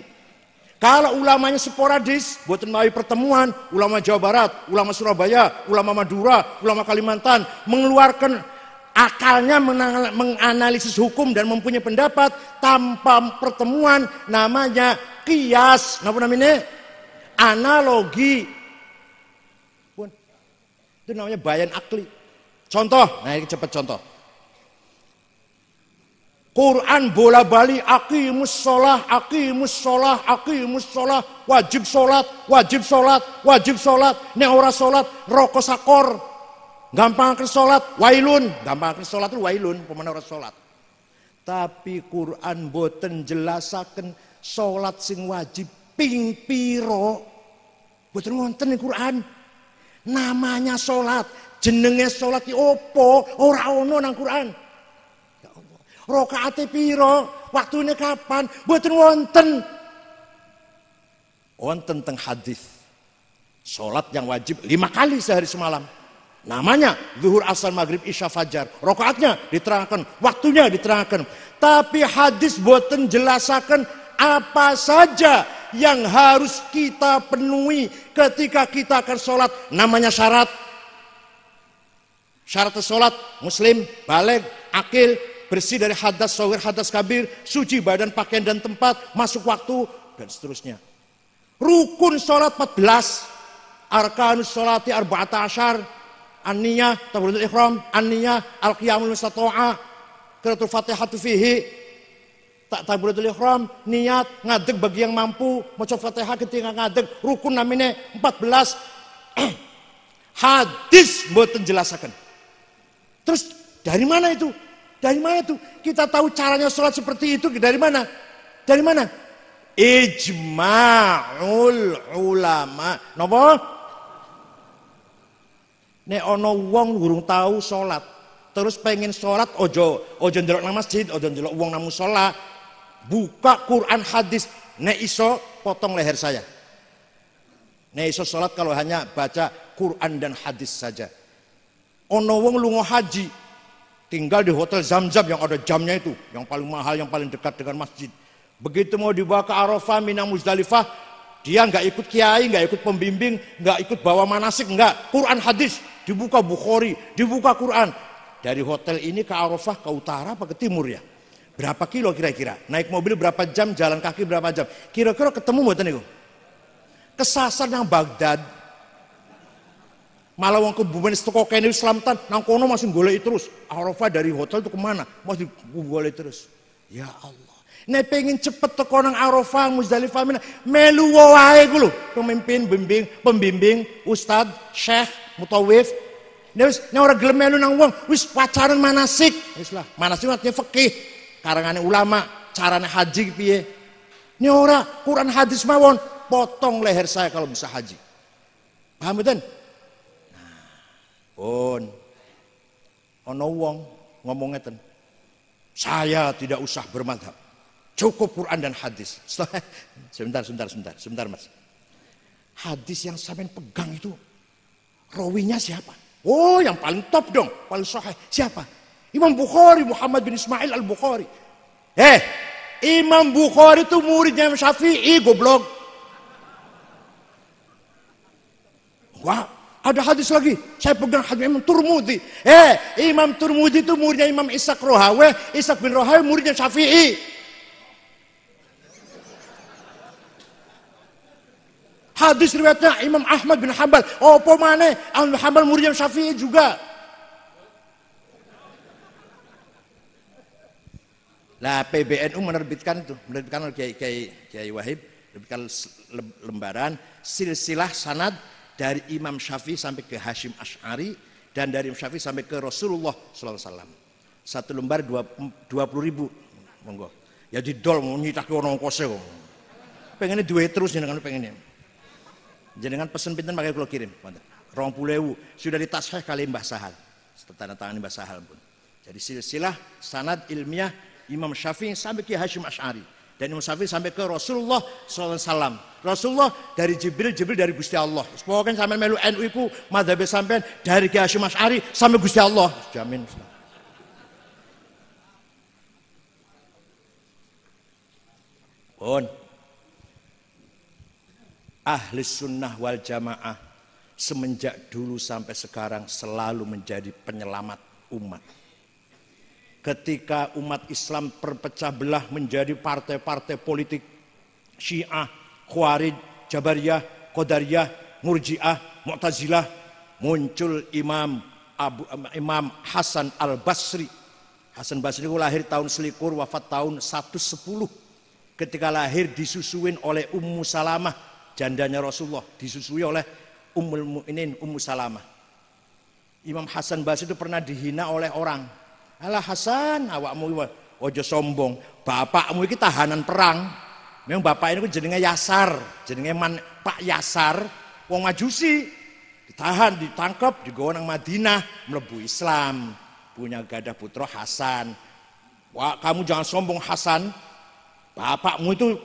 Kalau ulamanya sporadis, buat melalui pertemuan, ulama Jawa Barat, ulama Surabaya, ulama Madura, ulama Kalimantan, mengeluarkan akalnya menganalisis hukum dan mempunyai pendapat tanpa pertemuan, namanya qiyas. Apa namanya? Analogi. Itu namanya bayan akli. Contoh, nah ini cepat contoh. Quran bola balik aqimus sholah, aqimus sholah, aqimus sholah, wajib sholat, wajib sholat, wajib sholat. Nek ora sholat roko sakor. Gampang ke sholat, wailun. Gampang ke sholat itu wailun, pemana orang sholat. Tapi Quran boten jelasaken sholat sing wajib ping piro. Boten wonten Quran. Namanya sholat, jenenge sholat ki opo, ora ono nang Quran. Ya Allah. Rakaate piro, waktune kapan, boten wonten. Wonten teng hadis. Sholat yang wajib 5 kali sehari semalam. Namanya zuhur, asar, maghrib, isya, fajar. Rakaatnya diterangkan, waktunya diterangkan. Tapi hadis boten jelasaken apa saja yang harus kita penuhi ketika kita akan sholat. Namanya syarat. Syarat sholat, muslim, baligh, akil, bersih dari hadas shaghir, hadas kabir, suci badan, pakaian dan tempat, masuk waktu, dan seterusnya. Rukun sholat 14. Arkanus sholati arba'ata asyar. An-niyah, takbiratul ihram, an-niyah, al-qiyamul mustata'a, qiraatul Fatihatu fihi, takbiratul ihram, niat, ngadeg bagi yang mampu, maca Fatihah ketika ngadeg, rukun namanya 14. Hadis mboten jelasaken. Terus dari mana itu? Dari mana itu? Kita tahu caranya sholat seperti itu dari mana? Dari mana? Ijma'ul ulama. Napa? Nek ana wong urung tahu salat, terus pengen salat ojo ndelok nang masjid, ojo ndelok wong nang musala, buka Quran hadis, nek iso potong leher saya. Nek iso salat kalau hanya baca Quran dan hadis saja. Ana wong lunga haji, tinggal di hotel Zamzam yang ada jamnya itu, yang paling mahal, yang paling dekat dengan masjid. Begitu mau dibawa ke Arafah, Mina, Muzdalifah, dia nggak ikut kiai, nggak ikut pembimbing, nggak ikut bawa manasik, nggak. Quran hadis, dibuka Bukhari, dibuka Quran. Dari hotel ini ke Arafah, ke utara apa ke timur ya? Berapa kilo kira-kira? Naik mobil berapa jam, jalan kaki berapa jam? Kira-kira ketemu mboten niku? Kesasar nang Baghdad. Malah wong kebumen teko kene Islamtan, nang kono masih goleki terus. Arafah dari hotel itu kemana? Masih goleki terus. Ya Allah. Nek pengen cepet teko nang Arafah, Muzdalifah, melu wae ku lho, pemimpin, pembimbing, ustad, syekh, mutawif. Nek ora gelem melu nang wong, wis pacaran manasik. Wis lah, manasik artinya fikih, karangane ulama, carane haji piye. Nek ora Quran hadis mawon, potong leher saya kalau bisa haji. Paham mboten? Nah, pun ana wong ngomong ngeten. Saya tidak usah bermadhab. Cukup Quran dan hadis. Sebentar Mas. Hadis yang sampean pegang itu rawinya siapa? Oh, yang paling top dong, paling sahih. Siapa? Imam Bukhari, Muhammad bin Ismail al-Bukhari. Imam Bukhari itu muridnya Imam Syafi'i, goblok. Wah, ada hadis lagi. Saya pegang hadis Imam Turmudi. Imam Turmudi itu muridnya Imam Ishaq Rohawe. Ishaq bin Rohawe muridnya Syafi'i. Hadis riwayatnya Imam Ahmad bin Hanbal. Apa maneh Ahmad bin Hanbal muridnya Syafi'i juga. Lah PBNU menerbitkan oleh Kiai Wahib, menerbitkan lembaran silsilah sanad dari Imam Syafi'i sampai ke Hasyim Asy'ari dan dari Imam Syafi'i sampai ke Rasulullah SAW. Satu lembar 20.000, monggo. Ya didol mau nyitake ono ongkose kok. Pengennya duwe terus jenengan pengennya. Jenengan pesen pinten pakai kula kirim. 20.000 sudah ditasheh kali Mbah Sahal. Tanda tangan Mbah Sahal pun. Jadi silsilah sanad ilmiah Imam Syafi'i sampai ke Hasyim Asy'ari dan Imam Syafi'i sampai ke Rasulullah SAW. Rasulullah dari Jibril dari Gusti Allah. Pokoknya sampai melu NU iku madzhabe sampean dari Ki Hasyim Asy'ari sampai Gusti Allah. Jamin. Pun Ahli Sunnah wal Jamaah semenjak dulu sampai sekarang selalu menjadi penyelamat umat. Ketika umat Islam terpecah belah menjadi partai-partai politik Syiah, Khawarij, Jabariyah, Qadariyah, Murji'ah, Mu'tazilah, muncul Imam Hasan Al-Basri. Hasan Basri itu lahir tahun selikur, wafat tahun 110. Ketika lahir disusuin oleh Ummu Salamah, jandanya Rasulullah, disusui oleh Ummul Mukminin Ummu Salamah. Imam Hasan Basri itu pernah dihina oleh orang. Alah Hasan, awakmu ojo sombong, bapakmu iki tahanan perang. Memang bapak ini jenenge Yasar, jenenge Pak Yasar, wong Majusi. Ditahan, ditangkap, digawa nang Madinah, mlebu Islam. Punya gadah putra Hasan. Wah, kamu jangan sombong Hasan. Bapakmu itu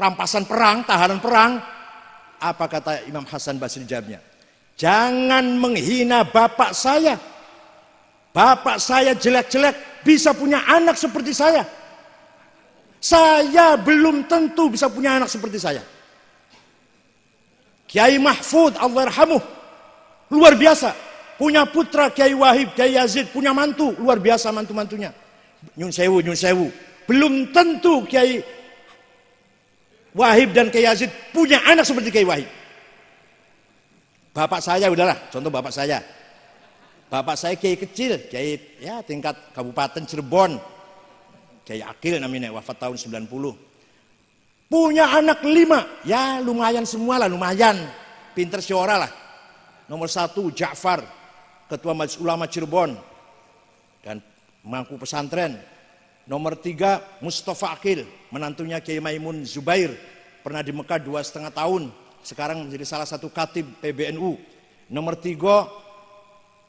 rampasan perang, tahanan perang. Apa kata Imam Hasan Basri jawabnya? Jangan menghina bapak saya. Bapak saya jelek-jelek bisa punya anak seperti saya. Saya belum tentu bisa punya anak seperti saya. Kiai Mahfud Allah yarhamuh luar biasa. Punya putra Kiai Wahib, Kiai Yazid, punya mantu luar biasa mantu-mantunya. Nyun sewu. Belum tentu Kiai Wahib dan Kiai Yazid punya anak seperti Kiai Wahib. Bapak saya udahlah, contoh bapak saya. Bapak saya kiai kecil, kiai ya tingkat Kabupaten Cirebon. Kiai Akil namanya, wafat tahun 90. Punya anak 5, ya lumayan semua lah, lumayan. Pinter seora lah. Nomor 1 Ja'far, Ketua Majelis Ulama Cirebon dan mangku pesantren. Nomor 3 Mustafa Akil, menantunya Kiai Maimun Zubair, pernah di Mekah 2,5 tahun, sekarang menjadi salah satu khatib PBNU. Nomor 3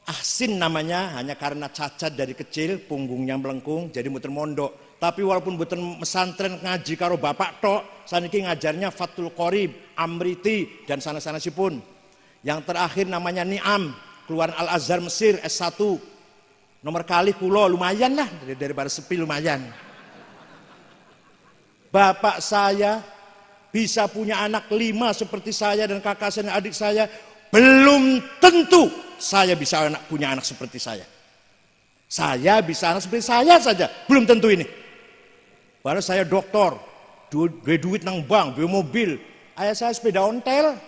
Ahsin namanya, hanya karena cacat dari kecil, punggungnya melengkung, jadi muter mondok. Tapi walaupun bukan mesantren ngaji karo bapak tok, saniki ngajarnya Fathul Qorib, Amriti, dan sana-sana sipun. Yang terakhir namanya Ni'am, keluaran Al-Azhar Mesir, S1. Nomor kali kulo, lumayan lah, daripada sepi lumayan. Bapak saya bisa punya anak 5 seperti saya dan kakak saya dan adik saya, belum tentu saya bisa punya anak seperti saya. Saya bisa anak seperti saya saja, belum tentu ini. Padahal saya doktor, duit nang bank, duit mobil. Ayah saya sepeda ontel.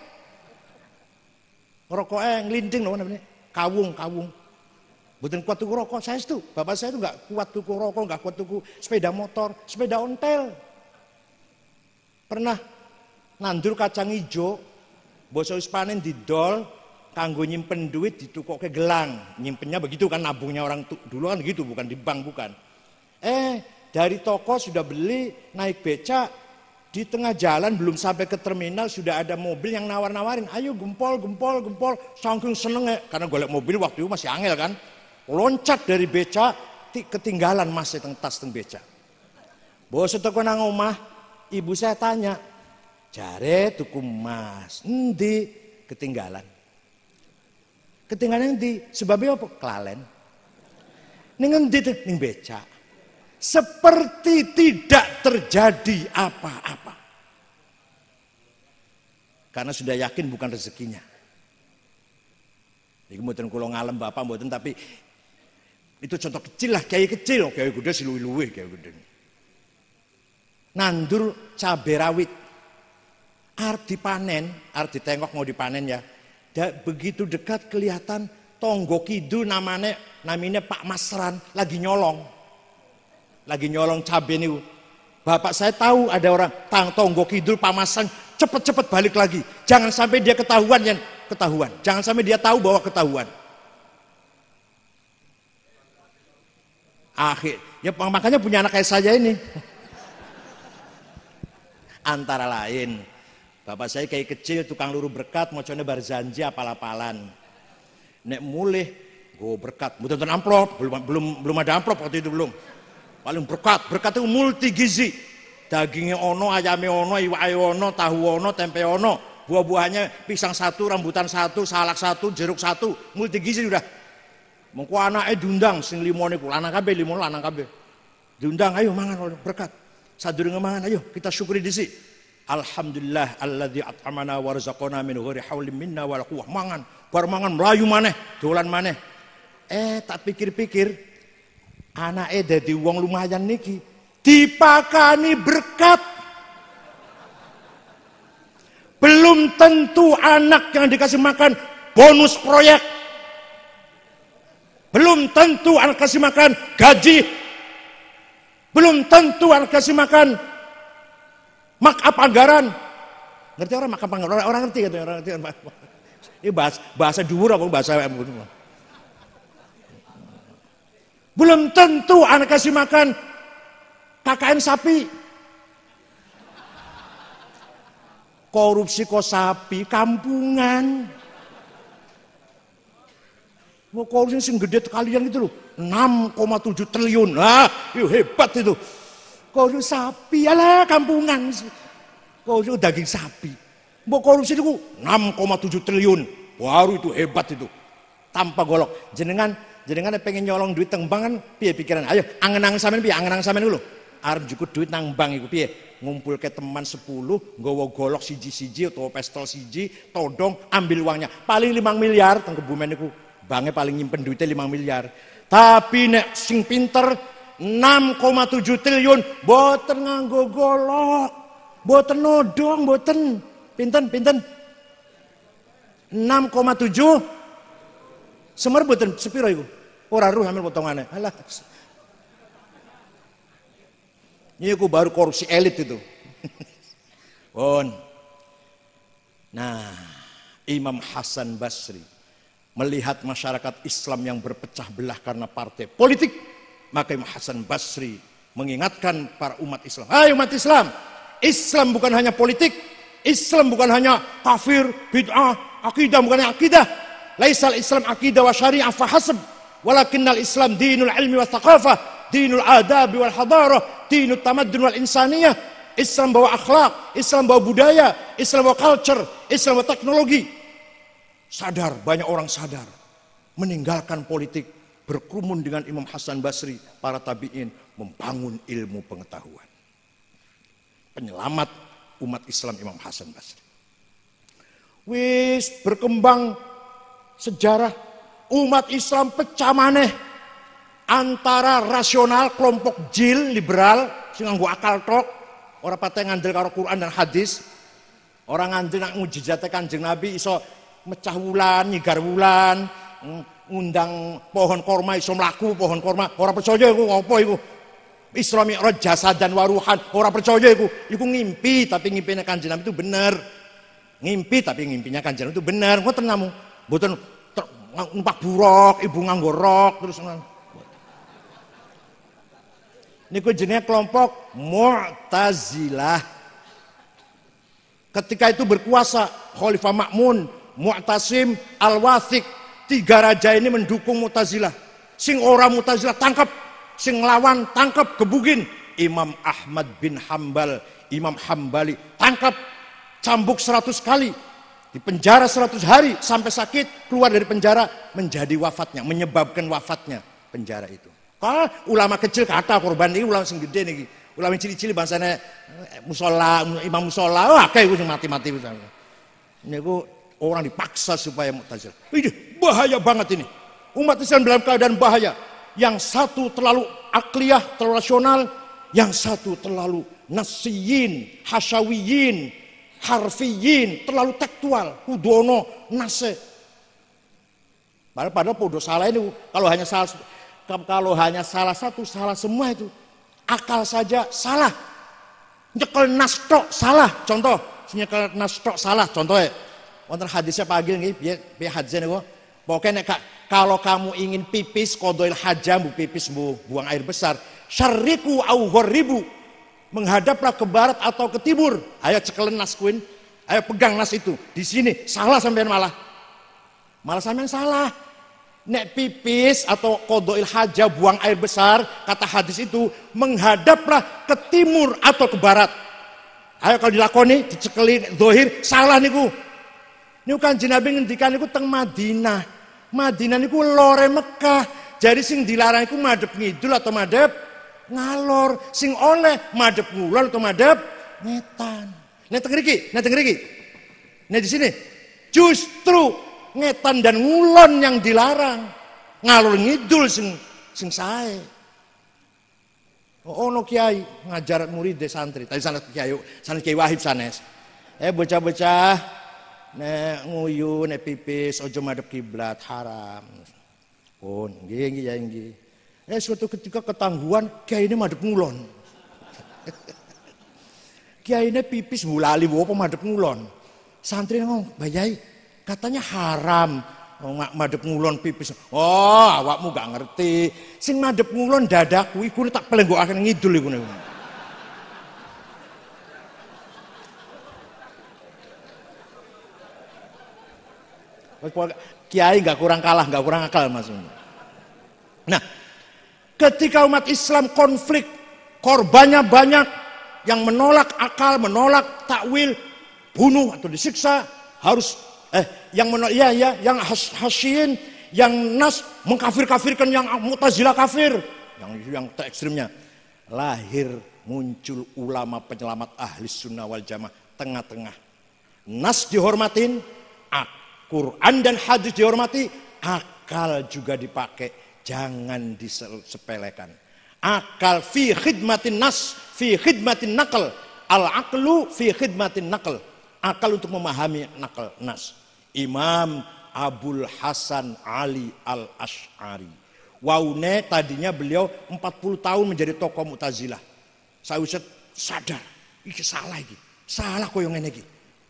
Rokoknya ngelinting loh namanya. Kawung. Bukan kuat tuku rokok, saya itu. Bapak saya itu nggak kuat tuku rokok, nggak kuat tuku sepeda motor, sepeda ontel. Pernah nandur kacang hijau, bosok wis panen didol, kanggo nyimpen duit ditukokke gelang. Nyimpennya begitu kan, nabungnya orang dulu kan gitu, bukan di bank, bukan. Dari toko sudah beli, naik becak, di tengah jalan belum sampai ke terminal sudah ada mobil yang nawar-nawarin, ayo gempol, saking seneng ya, karena golek mobil waktu itu masih angel kan. Loncat dari becak, ketinggalan mas teng tas teng becak. Bos teko nang omah, ibu saya tanya, jare tuku mas, endi? Ketinggalan. Ketinggalan endi? Sebabnya apa? Kelalen. Ning endi tuh? Ning becak. seperti tidak terjadi apa-apa. Karena sudah yakin bukan rezekinya. Ini mboten kula ngalem Bapak mboten, tapi itu contoh kecil lah, kiai kecil, kiai gede si luwih-luwih kiai gede. Nandur cabai rawit, arep dipanen, arep ditengok mau dipanen ya. Begitu dekat kelihatan tonggo kidul namanya Pak Masran lagi nyolong cabai niku. Bapak saya tahu ada orang tonggo kidul Pak Masran, cepet-cepet balik lagi. Jangan sampai dia ketahuan. Jangan sampai dia tahu bahwa ketahuan. Ya makanya punya anak kayak saya ini. Antara lain, bapak saya kayak kecil tukang luru berkat, mocone barzanji apal-apalan. Nek mulih go berkat, mboten amplop, belum ada amplop waktu itu belum. Paling berkat itu multi gizi. Dagingnya ono, ayamnya ono, iwake ono, tahu ono, tempe ono, buah-buahnya pisang satu, rambutan satu, salak satu, jeruk satu, multi gizi udah. Mengko anake diundang sing limone ku, lanang kabeh, limone lanang kabeh. Diundang, ayo mangan berkat. Sadurunge mangan, ayo kita syukuri dhisik. Alhamdulillah alladzi at'amana wa razaqana min ghairi haulin minna wala quwwah. Mangan, bar mangan mlayu maneh, dolan maneh. Tak pikir-pikir anake dadi wong lumayan niki, dipakani berkat. Belum tentu anak yang dikasih makan bonus proyek. Belum tentu anak kasih makan gaji. Belum tentu anak kasih makan markup anggaran. Ngerti orang markup anggaran? Orang ngerti gitu, orang ngerti. Ini bahasa dhuwur apa bahasa belum tentu anak kasih makan KKN sapi. Korupsi kok sapi kampungan. Mau korupsi sing gede kalian gitu loh. 6,7 triliun. Itu hebat itu. Korupsi sapi, alah kampungan. Korupsi daging sapi. Mau korupsi itu 6,7 triliun. Baru itu hebat itu. Tanpa golok. Jenengan pengen nyolong duit teng bank kan piye pikiran? Ayo angen-angen sampean piye? Angen-angen sampean dulu. Arep njukut duit nang bank iku piye? Ngumpul ke teman 10, nggawa golok siji-siji atau pistol siji, todong, ambil uangnya. Paling 5 miliar teng Kebumen niku. Banknya paling nyimpen duitnya 5 miliar. Tapi nek sing pinter 6,7 triliun boten nganggo golok, boten nodong, boten pinten 6,7 semer boten sepiro iku? Ora ruh ambil potongane. Alah. Ini aku baru korupsi elit itu. Bon. Nah, Imam Hasan Basri melihat masyarakat Islam yang berpecah belah karena partai politik, maka Imam Hasan Basri mengingatkan para umat Islam. Hai umat Islam, Islam bukan hanya politik, Islam bukan hanya kafir, bid'ah, akidah bukan hanya akidah. Laisal Islam akidah wa syari'ah fahasab, walakinnal Islam dinul ilmi wa thaqafah, dinul adabi wal hadarah, dinul tamaddun wal insaniyah. Islam bawa akhlak, Islam bawa budaya, Islam bawa culture, Islam bawa teknologi. Sadar, banyak orang sadar, meninggalkan politik, berkerumun dengan Imam Hasan Basri, para tabi'in, membangun ilmu pengetahuan. Penyelamat umat Islam Imam Hasan Basri. Wis berkembang sejarah, umat Islam pecah maneh antara rasional kelompok jil liberal sing nganggo akal tok, ora pateh ngandel karo Quran dan hadis. Orang ngandel nak mujizate Kanjeng Nabi iso mecah wulan, nyigar wulan, ngundang pohon korma iso mlaku pohon korma. Ora percaya iku apa iku? Isra Mi'raj jasadan wa ruhan. Ora percaya iku. Iku ngimpi, tapi ngimpine Kanjeng Nabi itu bener. Ngimpi tapi ngimpinya Kanjeng Nabi itu bener. Ngoten namu. Mboten numpak buruk, ibu nganggo rok terus niku jenenge kelompok Mu'tazilah. Ketika itu berkuasa Khalifah Ma'mun, Mu'tasim, Al-Wathiq, 3 raja ini mendukung Mu'tazilah. Sing ora Mu'tazilah tangkap, sing nglawan tangkap gebugin. Imam Ahmad bin Hambal, Imam Hambali tangkap, cambuk 100 kali, di penjara 100 hari sampai sakit, keluar dari penjara menjadi wafatnya, menyebabkan wafatnya penjara itu. Kalau ulama kecil kata korban ini ulama sing gede nih. Ulama cili-cili bangsane musola, imam musola, wah kayak gue mati-mati misalnya. Ini gue orang dipaksa supaya Mu'tazilah. Ini bahaya banget ini. Umat Islam dalam keadaan bahaya. Yang satu terlalu akliyah, terlalu rasional. Yang satu terlalu nasiyin, hasyawiyin, harfiyin, terlalu tekstual. Kudono, nase. Padahal podo salah ini kalau hanya salah satu, salah semua itu. Akal saja salah. Nyekel nas tok salah. Contoh, nyekel nas tok salah. Contoh ya. Wonten hadisnya pagi nggih, piye hadisnya niku. Pokoknya kalau kamu ingin pipis qodhoil hajah, pipis buang air besar, syarriku au gharibu. Menghadaplah ke barat atau ke timur. Ayo cekelen nas kuin. Ayo pegang nas itu. Di sini salah sampean malah. Malah sampean salah. Nek pipis atau qodhoil hajah buang air besar, kata hadis itu menghadaplah ke timur atau ke barat. Ayo kalau dilakoni dicekeli zahir salah niku. Niku Kanjeng Nabi ngendikan niku teng Madinah. Madinah niku lore Mekah. Jadi sing dilarang iku madhep ngidul atau madhep ngalor. Sing oleh madhep ngulon atau madhep ngetan. Nek teng mriki, nek di sini justru ngetan dan ngulon yang dilarang, ngalor ngidul sing sae. Ono kiai ngajar murid santri, tadi sanes kiai Wahib sanes. Bocah-bocah nek nguyu nek pipis ojo madhep kiblat haram. Oh, nggih ya nggih. Suatu ketika ketangguhan kiai ini madhep ngulon. Kiai ini pipis bulali apa madhep ngulon. Santri ngomong, "Bayai, katanya haram madhep ngulon pipis." Oh, awakmu gak ngerti. Sing madhep ngulon dadaku iku tak pelenggokaken ngidul iku. Kiai gak kurang kalah, gak kurang akal maksudnya. Nah, ketika umat Islam konflik, korbannya banyak, yang menolak akal, menolak takwil, bunuh atau disiksa, harus yang hasyin, yang nas mengkafir-kafirkan, yang Mu'tazilah kafir, yang ekstrimnya. Lahir muncul ulama penyelamat ahli sunnah wal jamaah tengah-tengah. Nas dihormatin, Quran dan hadis dihormati, akal juga dipakai, jangan disepelekan. Akal fi khidmatin nas, fi khidmatin naql, al-aqlu fi khidmatin naql. Akal untuk memahami nakal nas. Imam Abul Hasan Ali Al-Asy'ari. Waune tadinya beliau 40 tahun menjadi tokoh Mu'tazilah. Saya sadar, iki salah iki. Salah koyo ngene iki.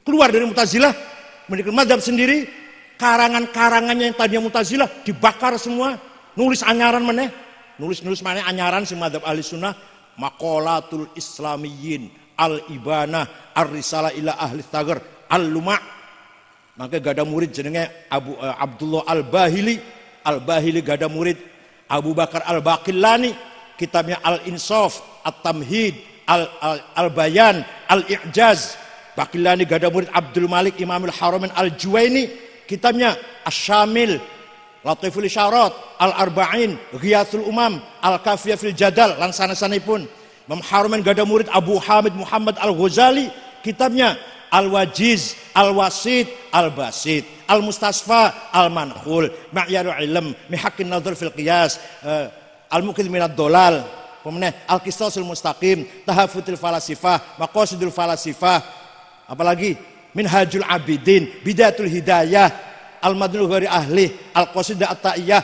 Keluar dari Mu'tazilah, mendirikan mazhab sendiri, karangan-karangannya yang tadinya Mu'tazilah dibakar semua, nulis anyaran meneh, nulis maneh anyaran si mazhab ahli sunnah, Maqalatul Islamiyyin, Al-Ibanah, Ar-Risalah ila Ahli Thagar, Al-Luma'. Maka gada murid jenenge Abdullah Al-Bahili. Al-Bahili gada murid Abu Bakar Al-Baqillani, kitabnya Al-Insaf, At-Tamhid, Al-Bayan, Al-I'jaz. Baqillani gada murid Abdul Malik Imamul Haramain Al-Juwaini, kitabnya Asy-Syamil, Latiful Isyarat, Al-Arba'in, Ghiyathul Umam, Al-Kafiyah fil Jadal, lan sanes-sanepun. Imam Haramain gada murid Abu Hamid Muhammad Al-Ghazali, kitabnya Al-Wajiz, Al-Wasit, Al-Basit, Al-Mustasfa, Al-Mankhul, Ma'yarul Ilm, Mihaqqin Nadhar fil Qiyas, Al-Muqidh minad Dolal, Al-Qistasul Mustaqim, Tahafutul Falasifah, Maqasidul Falasifah, apalagi Minhajul Abidin, Bidayatul Hidayah, Al-Madnul Ghairi Ahli, Al-Qasidah At-Ta'iyah,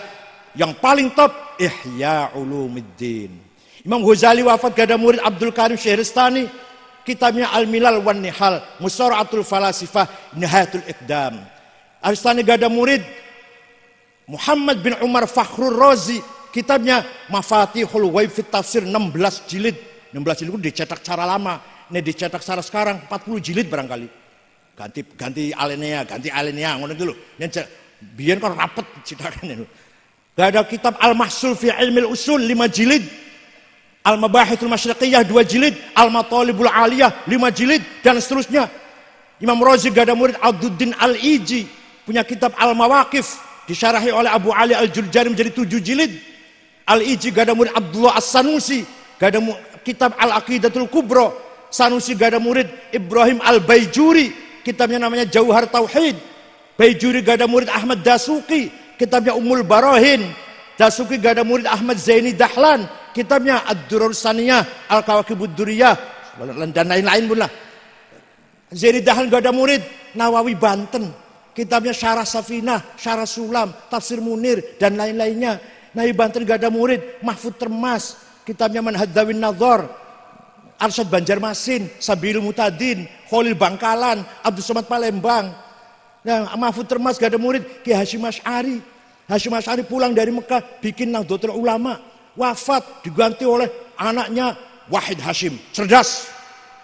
yang paling top Ihya Ulumuddin. Imam Ghazali wafat gada murid Abdul Karim Syahristani, kitabnya Al-Milal wan Nihal, Musara'atul Falasifah, Nihayatul Iqdam. Al-Istani gada murid Muhammad bin Umar Fakhrur Razi, kitabnya Mafatihul Ghaib fit Tafsir, 16 jilid. 16 jilid itu dicetak cara lama, ini dicetak cara sekarang 40 jilid barangkali. Ganti alinea ngono iki lho. Biyen kan rapet cetakan itu. Gada kitab Al-Mahsul fi Ilmil Usul 5 jilid. Al-Mabahithul Masyriqiyah 2 jilid, Al-Matalibul Aliyah 5 jilid, dan seterusnya. Imam Razi gada murid Abduddin Al-Iji, punya kitab Al-Mawaqif, disyarahi oleh Abu Ali Al-Jurjani menjadi 7 jilid. Al-Iji gada murid Abdullah As-Sanusi, gada kitab Al-Aqidatul Kubra. Sanusi gada murid Ibrahim Al-Baijuri, kitabnya namanya Jauhar Tauhid. Baijuri gada murid Ahmad Dasuki, kitabnya Ummul Barahin. Dasuki gada murid Ahmad Zaini Dahlan, kitabnya Ad-Durrur Saniyah, Al-Kawakibud Duriyah, dan lain-lain pun lah. Zaini Dahlan gada murid Nawawi Banten, kitabnya Syarah Safinah, Syarah Sulam, Tafsir Munir, dan lain-lainnya. Nawawi Banten gada murid Mahfud Termas, kitabnya Manhajawin Nadhar, Arsyad Banjarmasin, Sabilul Mutadin, Khalil Bangkalan, Abdul Somad Palembang. Nah, Mahfud Termas gada murid Ki Hasyim Asy'ari. Hasyim Asy'ari pulang dari Mekah bikin Nahdlatul Ulama, wafat diganti oleh anaknya Wahid Hasyim, cerdas,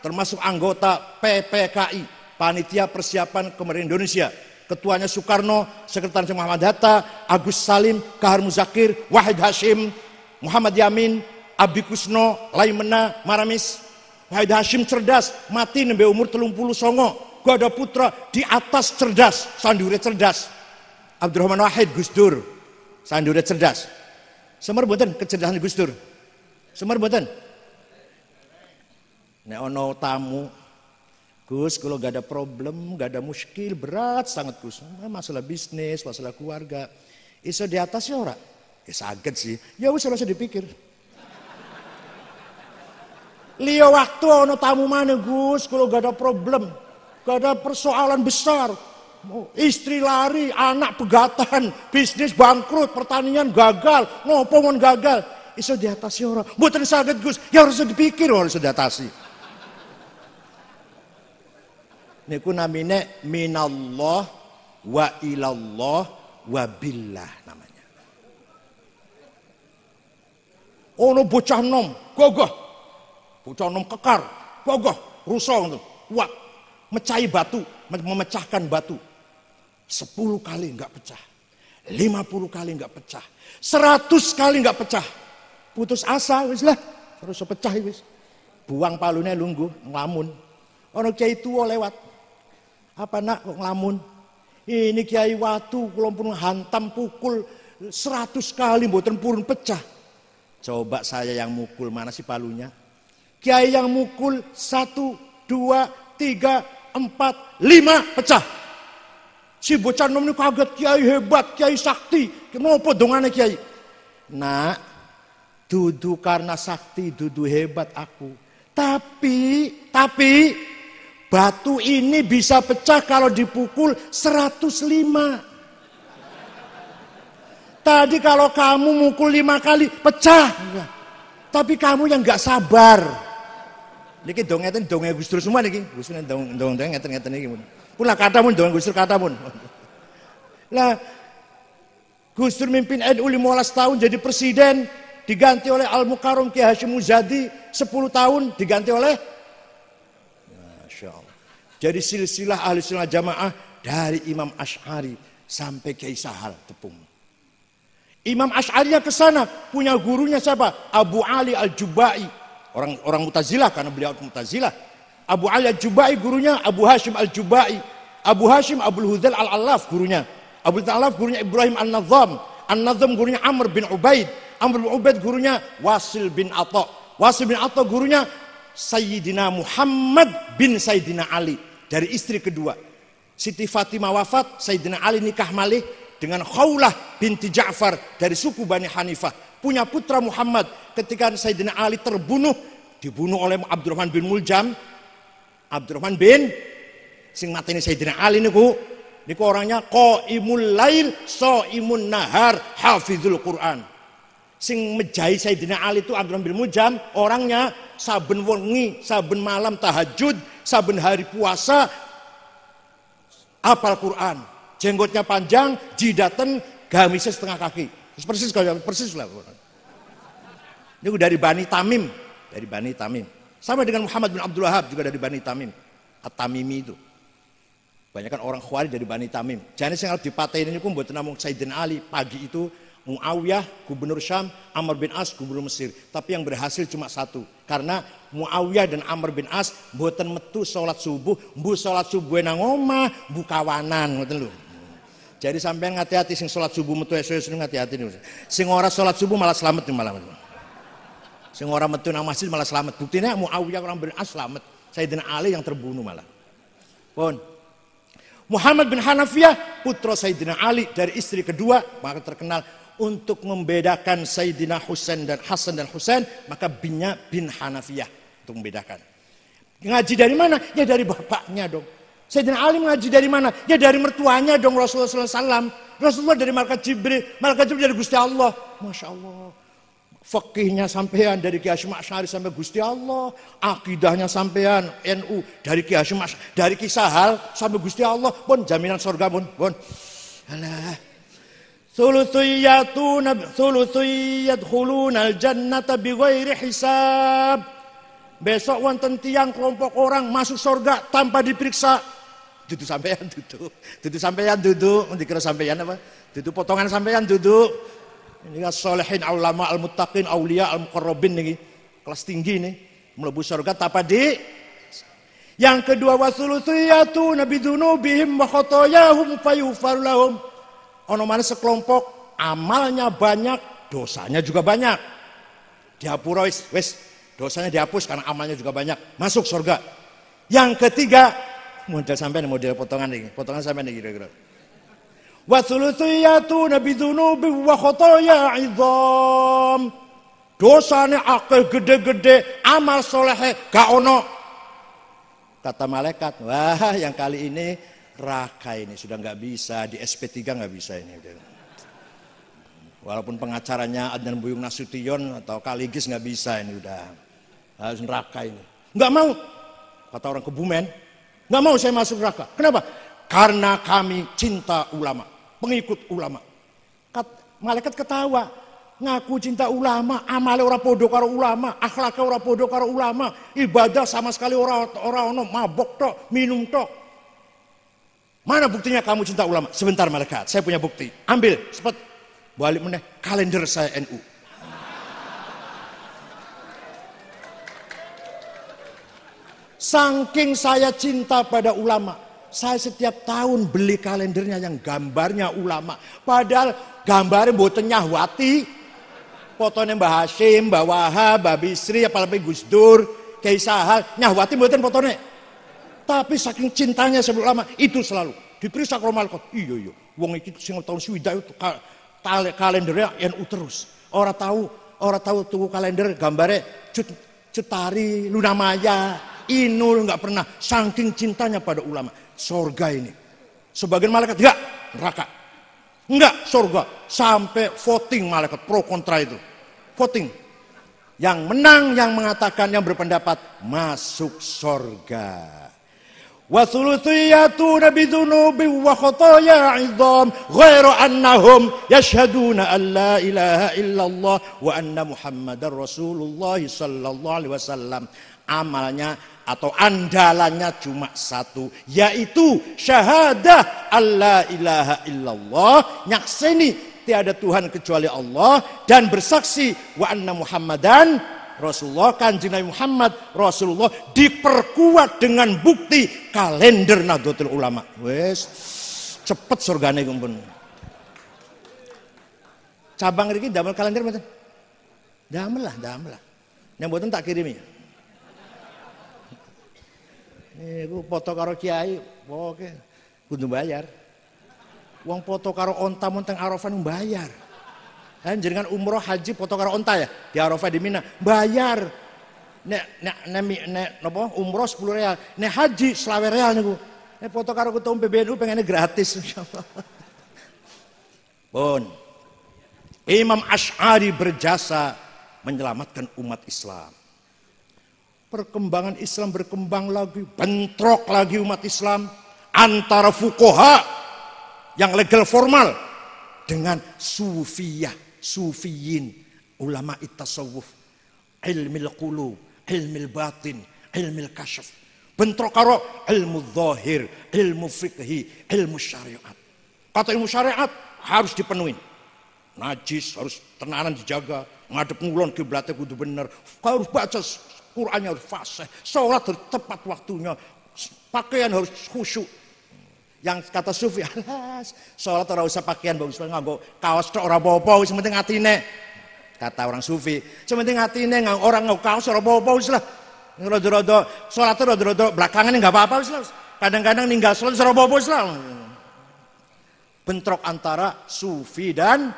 termasuk anggota PPKI, Panitia Persiapan Kemerdekaan Indonesia. Ketuanya Soekarno, Sekretaris Muhammad Hatta, Agus Salim, Kahar Muzakir, Wahid Hasyim, Muhammad Yamin, Abi Kusno, Laimena, Maramis. Wahid Hasyim cerdas, mati nembe umur 39. Gada putra di atas cerdas, sandure cerdas. Abdurrahman Wahid Gus Dur, sandure cerdas. Semar mboten kecerdasan Gus Dur? Semar mboten? Nek ono tamu, Gus, kalau gak ada problem, gak ada muskil, berat sangat Gus. Masalah bisnis, masalah keluarga. Iso di atas ya ora? Ya saged sih. Ya wis ora usah dipikir. Liya waktu ono tamu mana Gus, kalau gak ada problem, gak ada persoalan besar, istri lari, anak pegatan, bisnis bangkrut, pertanian gagal, ngopo mon gagal, iso diatasi orang. Mboten saged Gus, ya harus dipikir harus diatasi. Niku namine minallah wa ilallah wa billah namanya. Ono bocah nom, gagah. Bocah nom kekar, gagah, rusuh itu, kuat, mecahi batu, memecahkan batu. 10 kali enggak pecah, 50 kali enggak pecah, 100 kali enggak pecah. Putus asa wis lah, terus pecah wis. Buang palune lungguh, nglamun. Ono kiai tuwa lewat. Apa nak kok nglamun? Ini kiai watu kula pun hantam pukul 100 kali mboten purun pecah. Coba saya yang mukul, mana sih palunya? Kiai yang mukul 1, 2, 3, 4, 5 pecah. Si bocah nom ini kaget, kiai hebat, kiai sakti. Kenapa dongane kiai? Nak, dudu karena sakti, dudu hebat aku. Tapi batu ini bisa pecah kalau dipukul 105. Tadi kalau kamu mukul 5 kali pecah. Tapi kamu yang nggak sabar. Niki dong ngeten donge Gus Dur semua niki. Gus Dur dong ngeten niki. Pula kata mun dong Gus Dur kata mun. Lah Gus Dur mimpin NU 15 tahun jadi presiden, diganti oleh Al Mukarram Ki Hasyim Muzadi 10 tahun diganti oleh Masya Allah. Jadi silsilah ahli sunnah jamaah dari Imam Asy'ari sampai Kiai Sahal Tepung. Imam Asy'ari ke sana punya gurunya siapa? Abu Ali Al-Jubai. Orang Mu'tazilah karena beliau Mu'tazilah. Abu Ali Al-Jubai gurunya Abu Hasyim Al-Jubai. Abu Hasyim Abdul Hudzal Al-Allaf gurunya. Abu Al-Allaf gurunya Ibrahim An-Nazam. An-Nazam gurunya Amr bin Ubaid. Amr bin Ubaid gurunya Wasil bin Atha. Wasil bin Atha gurunya Sayyidina Muhammad bin Sayyidina Ali. Dari istri kedua. Siti Fatimah wafat, Sayyidina Ali nikah malih dengan Khawlah binti Ja'far dari suku Bani Hanifah. Punya putra Muhammad. Ketika Sayyidina Ali dibunuh oleh Abdurrahman bin Muljam. Abdurrahman bin sing mateni Sayyidina Ali niku orangnya qaimul lail shaimun nahar hafizul Quran. Sing mejahi Sayyidina Ali itu Abdurrahman bin Muljam, orangnya saben wengi, saben malam tahajud, saben hari puasa hafal Quran. Jenggotnya panjang, jidaten gamisnya setengah kaki. Persis lah. Ini dari Bani Tamim, Sama dengan Muhammad bin Abdul Wahab juga dari Bani Tamim. At-Tamimi itu. Banyak orang Khawarij dari Bani Tamim. Jadi yang harus dipatahin ini pun buat namung Sayyidina Ali pagi itu Muawiyah gubernur Syam, Amr bin As gubernur Mesir. Tapi yang berhasil cuma satu. Karena Muawiyah dan Amr bin As mboten metu sholat subuh, mbu sholat subuh nang omah, mbu kawanan ngoten lho. Jadi sampean hati-hati sing salat subuh metu esuk hati-hati niku. Sing ora salat subuh malah slamet malah. Sing ora metu nang masjid malah slamet. Buktine Muawiyah orang bin As slamet. Sayyidina Ali yang terbunuh malah. Pun Muhammad bin Hanafiyah putra Sayyidina Ali dari istri kedua, maka terkenal untuk membedakan Sayyidina Husain dan Hasan dan Husain, maka bin Hanafiyah untuk membedakan. Ngaji dari mana? Ya dari bapaknya dong. Sayyidina Ali ngaji dari mana? Ya dari mertuanya dong, Rasulullah SAW. Rasulullah dari malaikat Jibril dari Gusti Allah. Masya Allah. Fikihnya sampean dari Ki Hasyim Asy'ari sampai Gusti Allah, akidahnya sampean NU dari Ki Hasyim Asy'ari, dari Ki Sahal sampai Gusti Allah, pun jaminan surga pun. Alah. Thulutsiyadkhulunal jannata bighairi hisab. Besok wonten tiang kelompok orang masuk surga tanpa diperiksa. Dudu sampean duduk. Dikira sampean apa? Duduk potongan sampean duduk. Ini kan solehin ulama al-muttaqin aulia al-muqarrabin nih, kelas tinggi nih, mlebu surga tanpa di. Yang kedua wasulutsiyatu nabidunubihim wa khotoyahum fayughfar lahum. Ono mana sekelompok amalnya banyak, dosanya juga banyak. Dihapura wis, dosanya dihapus karena amalnya juga banyak, masuk surga. Yang ketiga, model sampai model potongan sampai nih kira-kira. Wa thulutsiyatuna bidzunubi wa khotoya 'idzam. Dosane akeh gede-gede, amal soleh gak ono. Kata malaikat, wah yang kali ini raka ini sudah nggak bisa, di SP3 nggak bisa ini. Walaupun pengacaranya Adnan Buyung Nasution atau Kaligis nggak bisa ini, udah harus neraka ini. Nggak mau, kata orang Kebumen, nggak mau saya masuk neraka. Kenapa? Karena kami cinta ulama, pengikut ulama. Malaikat ketawa, ngaku cinta ulama, amale ora podo karo ulama, akhlaknya ora podo karo ulama, ibadah sama sekali ora ono, mabok tok, minum tok. Mana buktinya kamu cinta ulama? Sebentar malaikat, saya punya bukti. Ambil, cepat. Balik meneh kalender saya NU. Saking saya cinta pada ulama, saya setiap tahun beli kalendernya yang gambarnya ulama. Padahal gambarnya mboten Nyahwati, fotonya Mbah Hasyim, Mbah Wahab, Mbah Bisri, apalagi Gus Dur, Kiai Sahal, Nyahwati mboten fotonya. Tapi saking cintanya sebelum ulama, itu selalu diperiksa ke malaikat. Iya, wong iki sing tahun swidak itu kalendernya NU terus. Orang tahu tuku kalender gambarnya Cetari, Luna Maya, Inul, nggak pernah. Saking cintanya pada ulama. Sorga ini. Sebagian malaikat enggak, neraka. Enggak, sorga. Sampai voting malaikat pro kontra itu. Voting. Yang menang, yang mengatakan, yang berpendapat masuk sorga. Wa thulutsiyatuna bidzunubi wa khotoya 'idzam ghairu annahum yashhaduna an la ilaha illallah wa anna muhammadar rasulullah sallallahu alaihi wasallam. Amalnya atau andalannya cuma satu, yaitu syahadah alla ilaha illallah, nyakseni tiada Tuhan kecuali Allah, dan bersaksi wa anna muhammadan Rasulullah, kanjeng Nabi Muhammad Rasulullah, diperkuat dengan bukti kalender Nahdlatul Ulama. Wes cepet surgane kumpul. Cabang iki damel kalender mboten? Damel lah. Yang mboten tak kirimi. Niku foto karo kiai, pokoke kudu bayar. Wong foto karo onta monteng Arafah bayar. Jenengan umroh haji foto karo onta ya di Arafah di Mina bayar. Nek umroh 10 real, nek haji 20 real niku. Nek foto karo ketua PBNU pengennya gratis insyaallah. Pun Imam Asy'ari berjasa menyelamatkan umat Islam. Perkembangan Islam berkembang lagi, bentrok lagi umat Islam antara fuqaha yang legal formal dengan sufiyin, ulama tasawuf, ilmil qulub, ilmil batin, ilmil kasyaf. Bentrok karo ilmu zahir, ilmu fikhi, ilmu syariat. Kata ilmu syariat harus dipenuhi. Najis harus tenanan dijaga, ngadep ngulon kiblatnya kudu bener, harus baca Qur'annya harus fasih, sholat harus tepat waktunya, pakaian harus khusyuk. Yang kata sufi, alas, sholat ora usah pakaian bagus, nganggo kaos tok ora apa-apa, wis penting atine. Kata orang sufi, sementing atine orang nganggo kaos ora apa-apa wis lah. Rodo-rodo sholat rodo-rodo belakangan enggak apa-apa wis lah. Kadang-kadang ninggal sholat ora apa-apa wis lah. Bentrok antara sufi dan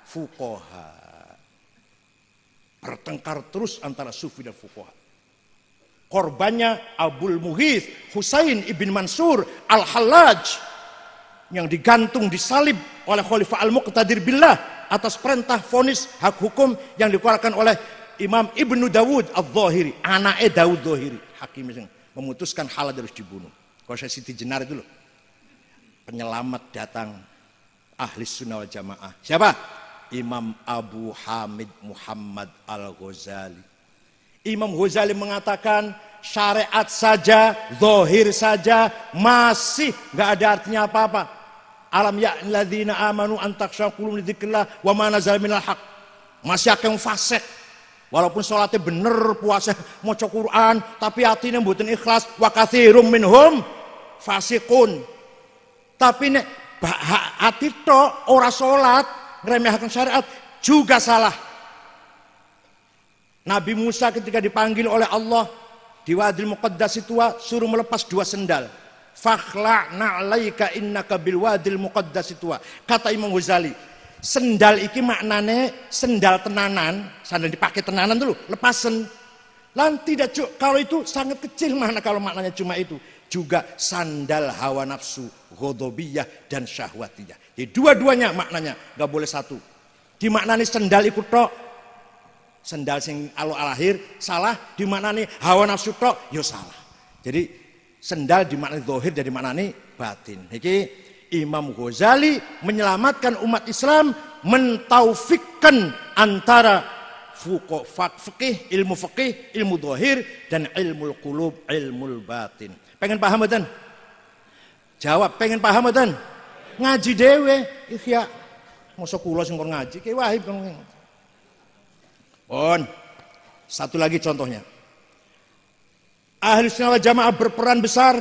fuqaha. Bertengkar terus antara sufi dan fuqaha. Korbannya Abul Mughith Husain ibn Mansur Al-Hallaj yang digantung disalib oleh Khalifah Al-Muqtadir Billah atas perintah vonis hak hukum yang dikeluarkan oleh Imam Ibnu Dawud Al-Zahiri, anaknya Dawud Zahiri, hakim yang memutuskan Halad harus dibunuh. Kalau saya Siti Jenar itu loh, penyelamat datang ahli sunnah wal jamaah. Siapa? Imam Abu Hamid Muhammad Al-Ghazali. Imam Ghazali mengatakan syariat saja, zahir saja masih nggak ada artinya apa-apa. Alam ya'ladzina amanu an takhsha qulubuhum li dzikrillah wa ma nazala minal haq. Masih akeh fasik. Walaupun sholatnya bener, puasa maca Quran, tapi hatinya mboten ikhlas, wa katsirum minhum fasiqun. Tapi nek hati tok ora salat, ngremehake syariat juga salah. Nabi Musa ketika dipanggil oleh Allah di Wadil Muqaddas itu suruh melepas 2 sendal. Fakhla' na'laika innaka bil Wadil Muqaddas itu. Kata Imam Ghazali, sendal iki maknane sendal tenanan, sandal dipakai tenanan dulu, lepasen. Lan tidak kalau itu sangat kecil mana kalau maknanya cuma itu. Juga sandal hawa nafsu, ghadabiyah dan syahwatiyah. Jadi dua-duanya maknanya, enggak boleh satu. Dimaknani sendal ikut tok. Sendal sing alahir salah, dimaknani hawa nafsu tok yo salah. Jadi sendal dimaknani zahir dan dimaknani batin. Iki Imam Ghazali menyelamatkan umat Islam, mentaufikkan antara fikih, ilmu zahir dan ilmu qulub, ilmu batin. Pengen paham mboten? Jawab, pengen paham mboten? Ngaji dhewe, iya. Mosok kula sing kon ngaji, ki wahib kon. Satu lagi contohnya. Ahli sunnah wal jamaah berperan besar.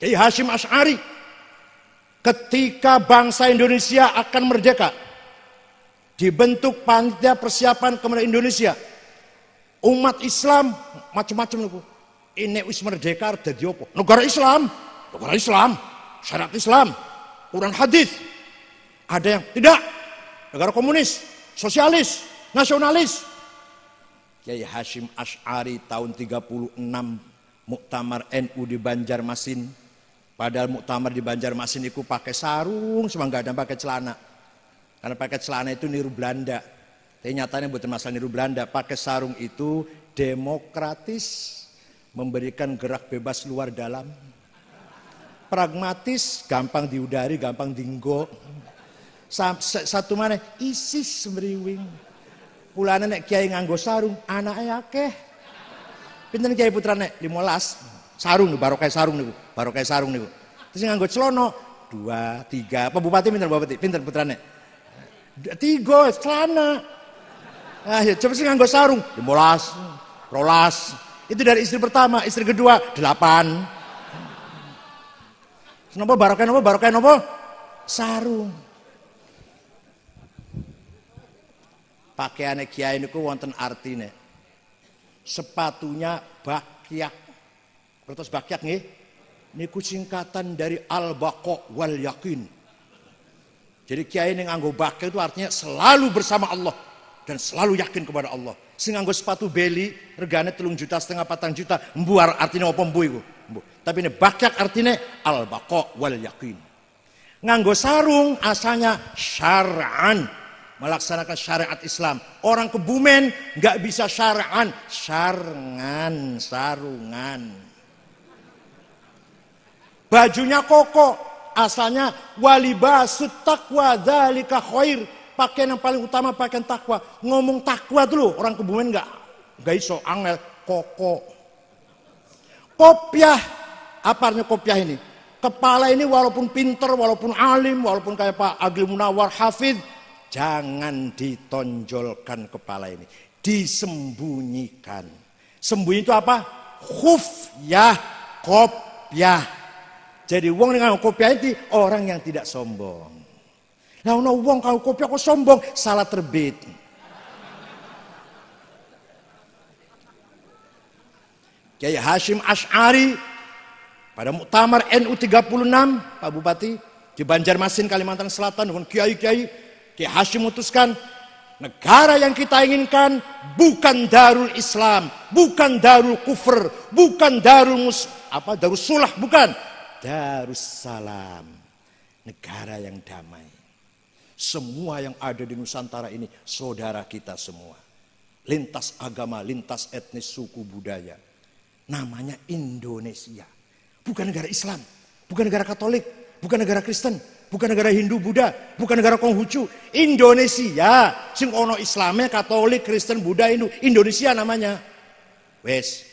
Kiai Hasyim Asy'ari ketika bangsa Indonesia akan merdeka, dibentuk panitia persiapan kemerdekaan Indonesia. Umat Islam macam-macam niku. Ini wis merdeka dadi apa? Negara Islam, syariat Islam, Quran hadis. Ada yang tidak, negara komunis, sosialis, nasionalis. Kiai Hasyim Asy'ari tahun 36 muktamar NU di Banjarmasin. Padahal muktamar di Banjarmasin itu pakai sarung, cuma nggak ada pakai celana. Karena pakai celana itu niru Belanda. Tapi nyatanya bukan masalah niru Belanda. Pakai sarung itu demokratis, memberikan gerak bebas luar dalam. Pragmatis, gampang diudari, gampang dinggo. Satu mana ISIS semriwing. Pulane nek kiai nganggo sarung, anake akeh. Pinten kiai putrane? 15. Sarung niku, baru kayak sarung niku. Terus nganggo celono 2, 3. Apa bupati pinten bupati? Pinten putrane? 3 celana. Ah ya, coba sih nganggo sarung 15, 12. Itu dari istri pertama, istri kedua 8. Kenapa barokah napa? Sarung. Pakaiane kiai niku wonten artine. Sepatunya bakyak. Kertas bakyak nggih? Niku singkatan dari al-baqa wal yakin. Jadi kiai ning nganggo bakyak itu artinya selalu bersama Allah dan selalu yakin kepada Allah. Sing nganggo sepatu beli regane 3,5 juta 4 juta, mbuar artinya apa mbu iku? Tapi ini bakyak artinya al-baqa wal yakin. Nganggo sarung asalnya syar'an, melaksanakan syariat Islam. Orang Kebumen nggak bisa syar'an, sarungan. Bajunya koko, asalnya walibasut taqwa dzalika khair. Pakaian yang paling utama pakaian takwa. Ngomong takwa dulu, orang Kebumen nggak iso angel koko. Kopiah, apa artinya kopiah ini? Kepala ini walaupun pinter, walaupun alim, walaupun kayak Pak Agil Munawar Hafidh, jangan ditonjolkan kepala ini, disembunyikan. Sembunyi itu apa? Khufyah, kopyah. Jadi wong yang kopiah itu orang yang tidak sombong. Nah, ono wong kau kopiah kok sombong, salah terbit. Kiai Hasyim Asy'ari pada muktamar NU 36 Pak Bupati di Banjarmasin Kalimantan Selatan dengan kiai-kiai, Kiai Hasyim memutuskan negara yang kita inginkan bukan Darul Islam, bukan Darul Kufur, bukan Darus Sulah, bukan. Darussalam, negara yang damai. Semua yang ada di Nusantara ini saudara kita semua. Lintas agama, lintas etnis, suku, budaya. Namanya Indonesia. Bukan negara Islam, bukan negara Katolik, bukan negara Kristen, bukan negara Hindu, Buddha, bukan negara Konghucu. Indonesia, sing ono Islamnya, Katolik, Kristen, Buddha, Hindu. Indonesia namanya. Wes.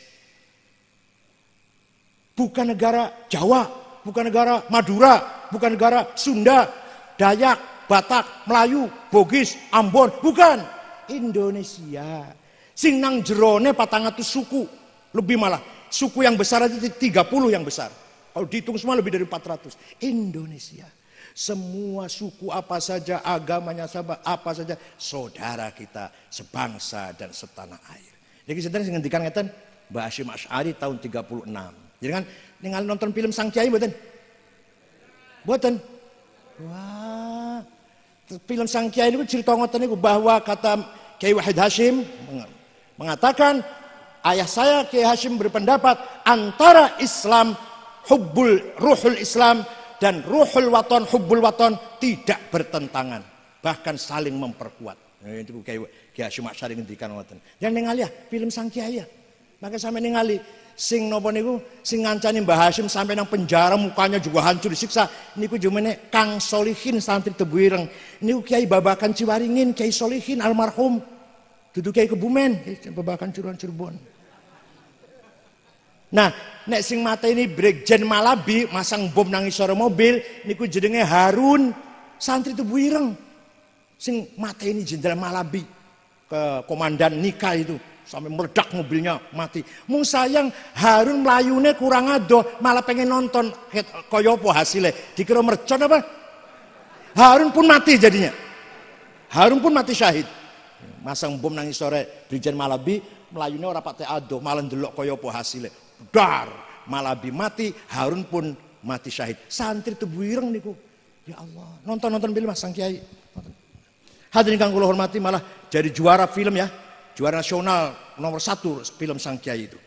Bukan negara Jawa, bukan negara Madura, bukan negara Sunda, Dayak, Batak, Melayu, Bugis, Ambon, bukan. Indonesia. Sing nang jerone 400 suku, lebih malah. Suku yang besar itu 30 yang besar. Kalau dihitung semua lebih dari 400. Indonesia. Semua suku apa saja, agamanya apa saja, saudara kita sebangsa dan setanah air. Jadi sedang ngendikan ngeten Mbah Hasyim Asy'ari tahun 36. Jadi kan ningali nonton film Sang Kiai mboten? Mboten. Wah. Film Sang Kiai itu cerita ngoten niku bahwa kata Kiai Wahid Hasyim mengatakan ayah saya Kiai Hasyim berpendapat antara Islam ruhul Islam dan ruhul waton, hubbul waton tidak bertentangan, bahkan saling memperkuat. Itu Kiai Hasyim Asy'ari ngendikan ngoten. Jangan ningali ya film Sang Kiai ya. Maka sampe ningali sing napa niku sing ngancani Mbah Hasyim sampai nang penjara mukanya juga hancur disiksa niku jumene Kang Solihin santri Tebuireng. Niku Kiai Babakan Ciwaringin, Kiai Solihin almarhum. Dudu Kiai Kebumen, Babakan Cirebon. Nah, nek sing mate ini Brigjen Malabi masang bom nang isore mobil niku jenenge Harun santri Tebuireng. Sing mate ini Jenderal Malabi ke komandan Nika itu sampai meledak mobilnya mati. Mung sayang Harun mlayune kurang adoh, malah pengen nonton kaya apa hasilnya. Dikira mercon apa? Harun pun mati jadinya. Harun pun mati syahid. Masang bom nang isore Brigjen Malabi, mlayune ora patek adoh, malah ndelok kaya apa hasilnya. Dar, Malabi mati, Harun pun mati syahid. Santri Tebuireng niku. Ya Allah, nonton film Sang Kiai. Hadirin kang kula hormati, malah jadi juara film ya. Juara nasional nomor 1 film Sang Kiai itu.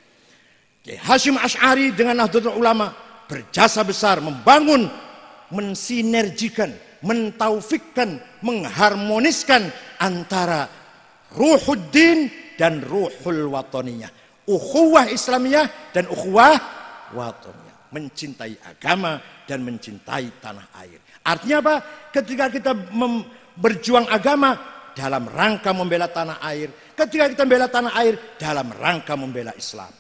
Kiai Hasyim Asy'ari dengan Nahdlatul Ulama berjasa besar membangun, mensinergikan, mentaufikkan, mengharmoniskan antara ruhuddin dan ruhul watoniyah. Ukhuwah Islamiyah dan ukhuwah watoniyah. Mencintai agama dan mencintai tanah air. Artinya apa? Ketika kita berjuang agama dalam rangka membela tanah air, ketika kita membela tanah air dalam rangka membela Islam.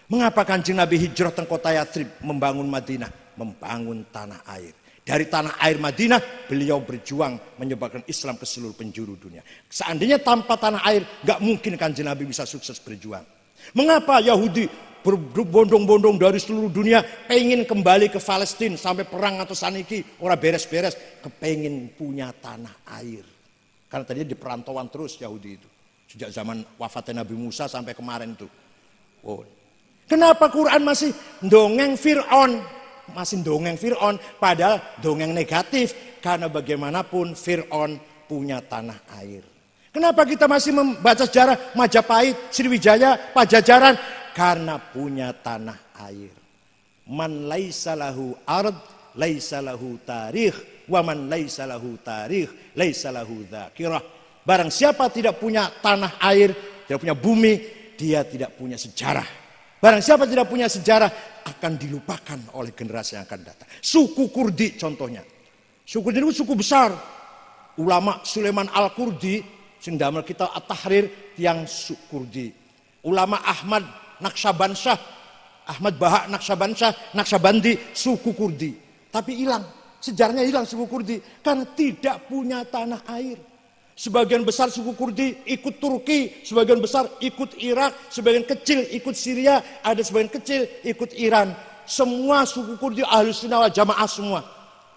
Mengapa Kanjeng Nabi hijrah ke kota Yathrib membangun Madinah, membangun tanah air. Dari tanah air Madinah beliau berjuang menyebarkan Islam ke seluruh penjuru dunia. Seandainya tanpa tanah air gak mungkin Kanjeng Nabi bisa sukses berjuang. Mengapa Yahudi berbondong-bondong dari seluruh dunia pengen kembali ke Palestina sampai perang atau saniki ora beres-beres, kepengin punya tanah air. Karena tadinya di perantauan terus Yahudi itu. Sejak zaman wafatnya Nabi Musa sampai kemarin itu. Oh. Kenapa Quran masih dongeng Fir'aun? Masih dongeng Fir'aun, padahal dongeng negatif. Karena bagaimanapun Fir'aun punya tanah air. Kenapa kita masih membaca sejarah Majapahit, Sriwijaya, Pajajaran? Karena punya tanah air. Man laisa lahu ard, laisa lahu tarikh. Wa man laisa lahu tarikh, laisa lahu dzakirah. Barang siapa tidak punya tanah air, tidak punya bumi, dia tidak punya sejarah. Barang siapa tidak punya sejarah akan dilupakan oleh generasi yang akan datang. Suku Kurdi contohnya. Suku Kurdi itu suku besar. Ulama Sulaiman Al-Kurdi sing damel kita At-Tahrir yang suku Kurdi. Ulama Ahmad Naqsyabansyah, Ahmad Bahak Naqsyabandi suku Kurdi. Tapi hilang. Sejarahnya hilang suku Kurdi karena tidak punya tanah air. Sebagian besar suku Kurdi ikut Turki, sebagian besar ikut Irak, sebagian kecil ikut Syria, ada sebagian kecil ikut Iran. semua suku Kurdi Ahlus Sunnah wal Jamaah semua.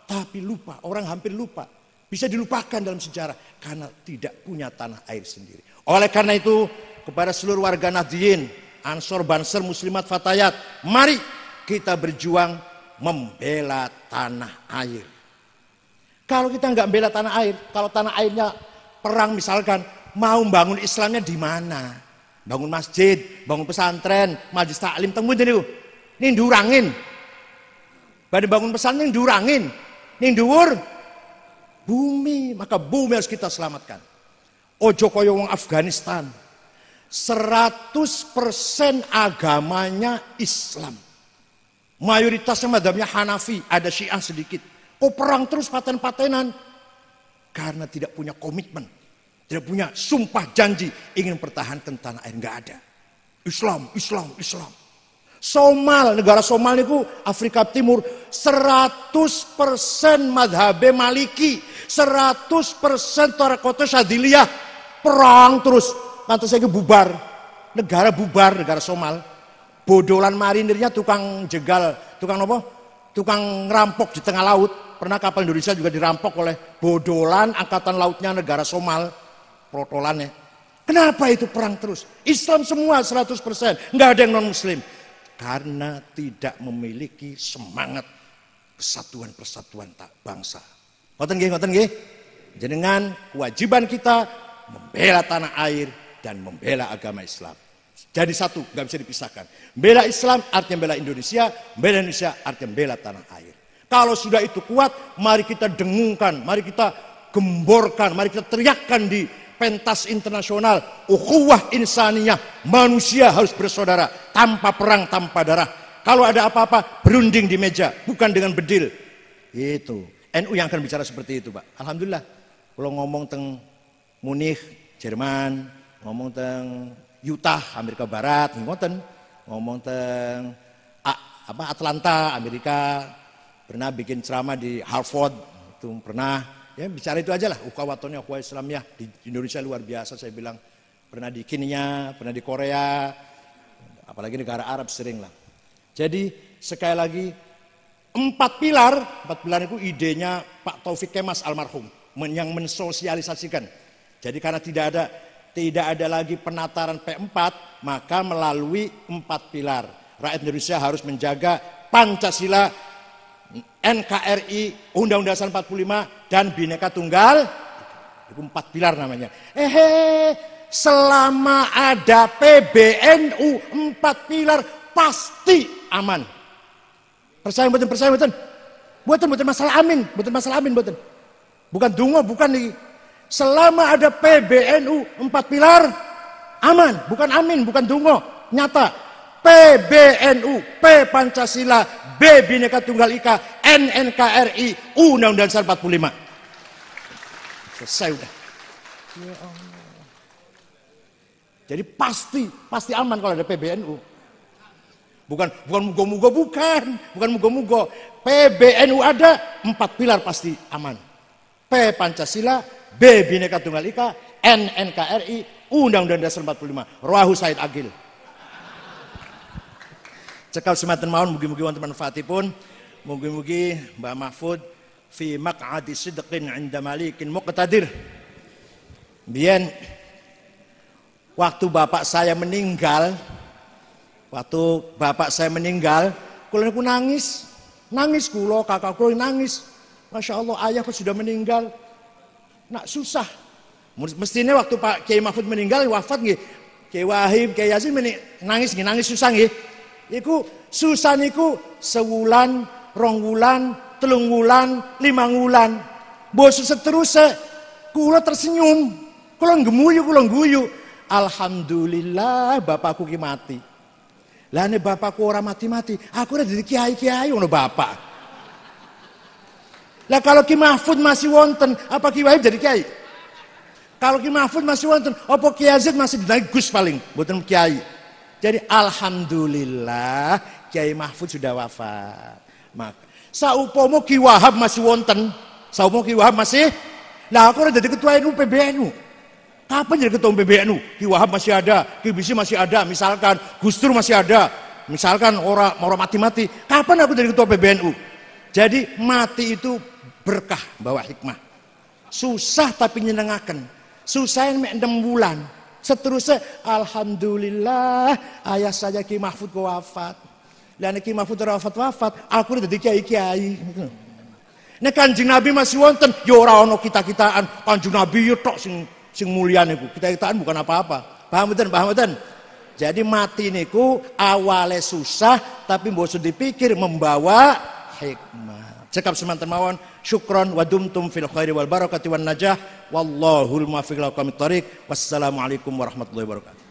Tapi lupa, orang hampir lupa. Bisa dilupakan dalam sejarah karena tidak punya tanah air sendiri. Oleh karena itu, kepada seluruh warga Nahdliyin, Ansor, Banser, Muslimat, Fatayat, mari kita berjuang membela tanah air. Kalau kita nggak membela tanah air, kalau tanah airnya perang misalkan, mau bangun Islamnya di mana? Bangun masjid, bangun pesantren, majelis taklim, temu ini durangin. Pada bangun pesantren durangin, ini dhuwur bumi, maka bumi harus kita selamatkan. Ojo koyo wong Afghanistan, 100% agamanya Islam. Mayoritasnya madhabnya Hanafi, ada Syiah sedikit. Kok perang terus paten-patenan? Karena tidak punya komitmen, tidak punya sumpah janji ingin pertahankan tanah air, nggak ada. Islam, Islam, Islam. Somal, negara Somal itu Afrika Timur 100% madhabe Maliki, 100% Tarekoto Syadiliyah. Perang terus, nanti saya bubar, negara Somal. Bodolan marinirnya tukang jegal, tukang apa? Tukang ngerampok di tengah laut. Pernah kapal Indonesia juga dirampok oleh bodolan angkatan lautnya negara Somal, protolannya. Kenapa itu perang terus? Islam semua 100%, nggak ada yang non Muslim. Karena tidak memiliki semangat persatuan bangsa. Ngoten nggih? Jenengan kewajiban kita membela tanah air dan membela agama Islam. Jadi satu, nggak bisa dipisahkan. Bela Islam artinya bela Indonesia artinya bela tanah air. Kalau sudah itu kuat, mari kita dengungkan, mari kita gemborkan, mari kita teriakkan di pentas internasional, ukhuwah insaniyah, manusia harus bersaudara, tanpa perang, tanpa darah. Kalau ada apa-apa, berunding di meja, bukan dengan bedil. Itu NU yang akan bicara seperti itu, Pak. Alhamdulillah. Kalau ngomong tentang Munich, Jerman, ngomong tentang Utah, Amerika Barat, ngomong tentang Atlanta, Amerika, pernah bikin ceramah di Harvard, itu pernah. Ya bicara itu aja lah, ukhuwatonya, ukhuwah Islamiyah di Indonesia luar biasa, saya bilang. Pernah di Kenya, pernah di Korea, apalagi negara Arab sering lah. Jadi sekali lagi, 4 pilar itu idenya Pak Taufik Kemas almarhum, yang mensosialisasikan. Jadi karena tidak ada lagi penataran P4, maka melalui 4 pilar. Rakyat Indonesia harus menjaga Pancasila, NKRI, Undang-Undang Dasar 45 dan Bhinneka Tunggal. Itu 4 pilar namanya. Selama ada PBNU 4 pilar pasti aman. Percaya betul. Bukan masalah amin, bukan. Bukan dungo, bukan nih. Selama ada PBNU 4 pilar aman, bukan amin, bukan dungo, nyata. PBNU, P Pancasila, B Bhinneka Tunggal Ika, N NKRI, Undang-Undang Dasar 45. Selesai udah. Ya Allah. Jadi pasti aman kalau ada PBNU. Bukan mugo-mugo. PBNU ada 4 pilar pasti aman. P Pancasila, B Bhinneka Tunggal Ika, N NKRI, Undang-Undang Dasar 45. Rawahu Said Agil. Cekal sematan mawon mugi-mugi wonten manfaatipun. Mugi-mugi Mbah Mahfud fi maq'adi sidqin 'inda malikin muqtadir. Biyen waktu bapak saya meninggal, kula niku nangis kula, kakak kula nangis. Masya Allah, ayahku sudah meninggal. Nak susah. Mestinya waktu Pak Kiai Mahfud meninggal, wafat nggih. Kiai Wahib, Kiai Yasin nangis susah nggih. Iku susah niku sewulan, 2 wulan, 3 wulan, 5 wulan. Bos seterusnya, kula tersenyum, kula ngguyu. Alhamdulillah bapakku ki mati. Lah nek bapakku ora mati-mati, aku udah jadi kiai-kiai ngono bapak. Lah kalau Ki Mahfud masih wonten, apa Ki Wahib jadi kiai? Kalau Ki Mahfud masih wonten, apa Ki Yazid masih jadi Gus paling, mboten kiai. Jadi alhamdulillah Kiai Mahfud sudah wafat. Maka saupomo Ki Wahab masih wonten, lah aku udah jadi ketua NU PBNU. Kapan jadi ketua PBNU? Ki Wahab masih ada, Ki Bisi masih ada, misalkan Gus Dur masih ada. Misalkan orang mati-mati, kapan aku jadi ketua PBNU? Jadi mati itu berkah, bawa hikmah. Susah tapi nyenengaken. Susah mek 6 bulan. Seterusnya alhamdulillah ayah saja Ki Mahfud kok wafat. Lah Ki Mahfud wafat, aku udah jadi kiai-kiai. Nek Kanjeng Nabi masih wonten, ya ora ana kita-kitaan. Kanjeng Nabi yo tok sing mulia niku. Kita-kitaan bukan apa-apa. Paham mboten? Jadi mati niku awalnya susah tapi mbok dipikir membawa hikmah. Cekap semanten mawon. Syukron wa dumtum fil khairi wal barakati wan najah. Wallahul muwaffiq ila aqwamit thoriq. Wassalamualaikum warahmatullahi wabarakatuh.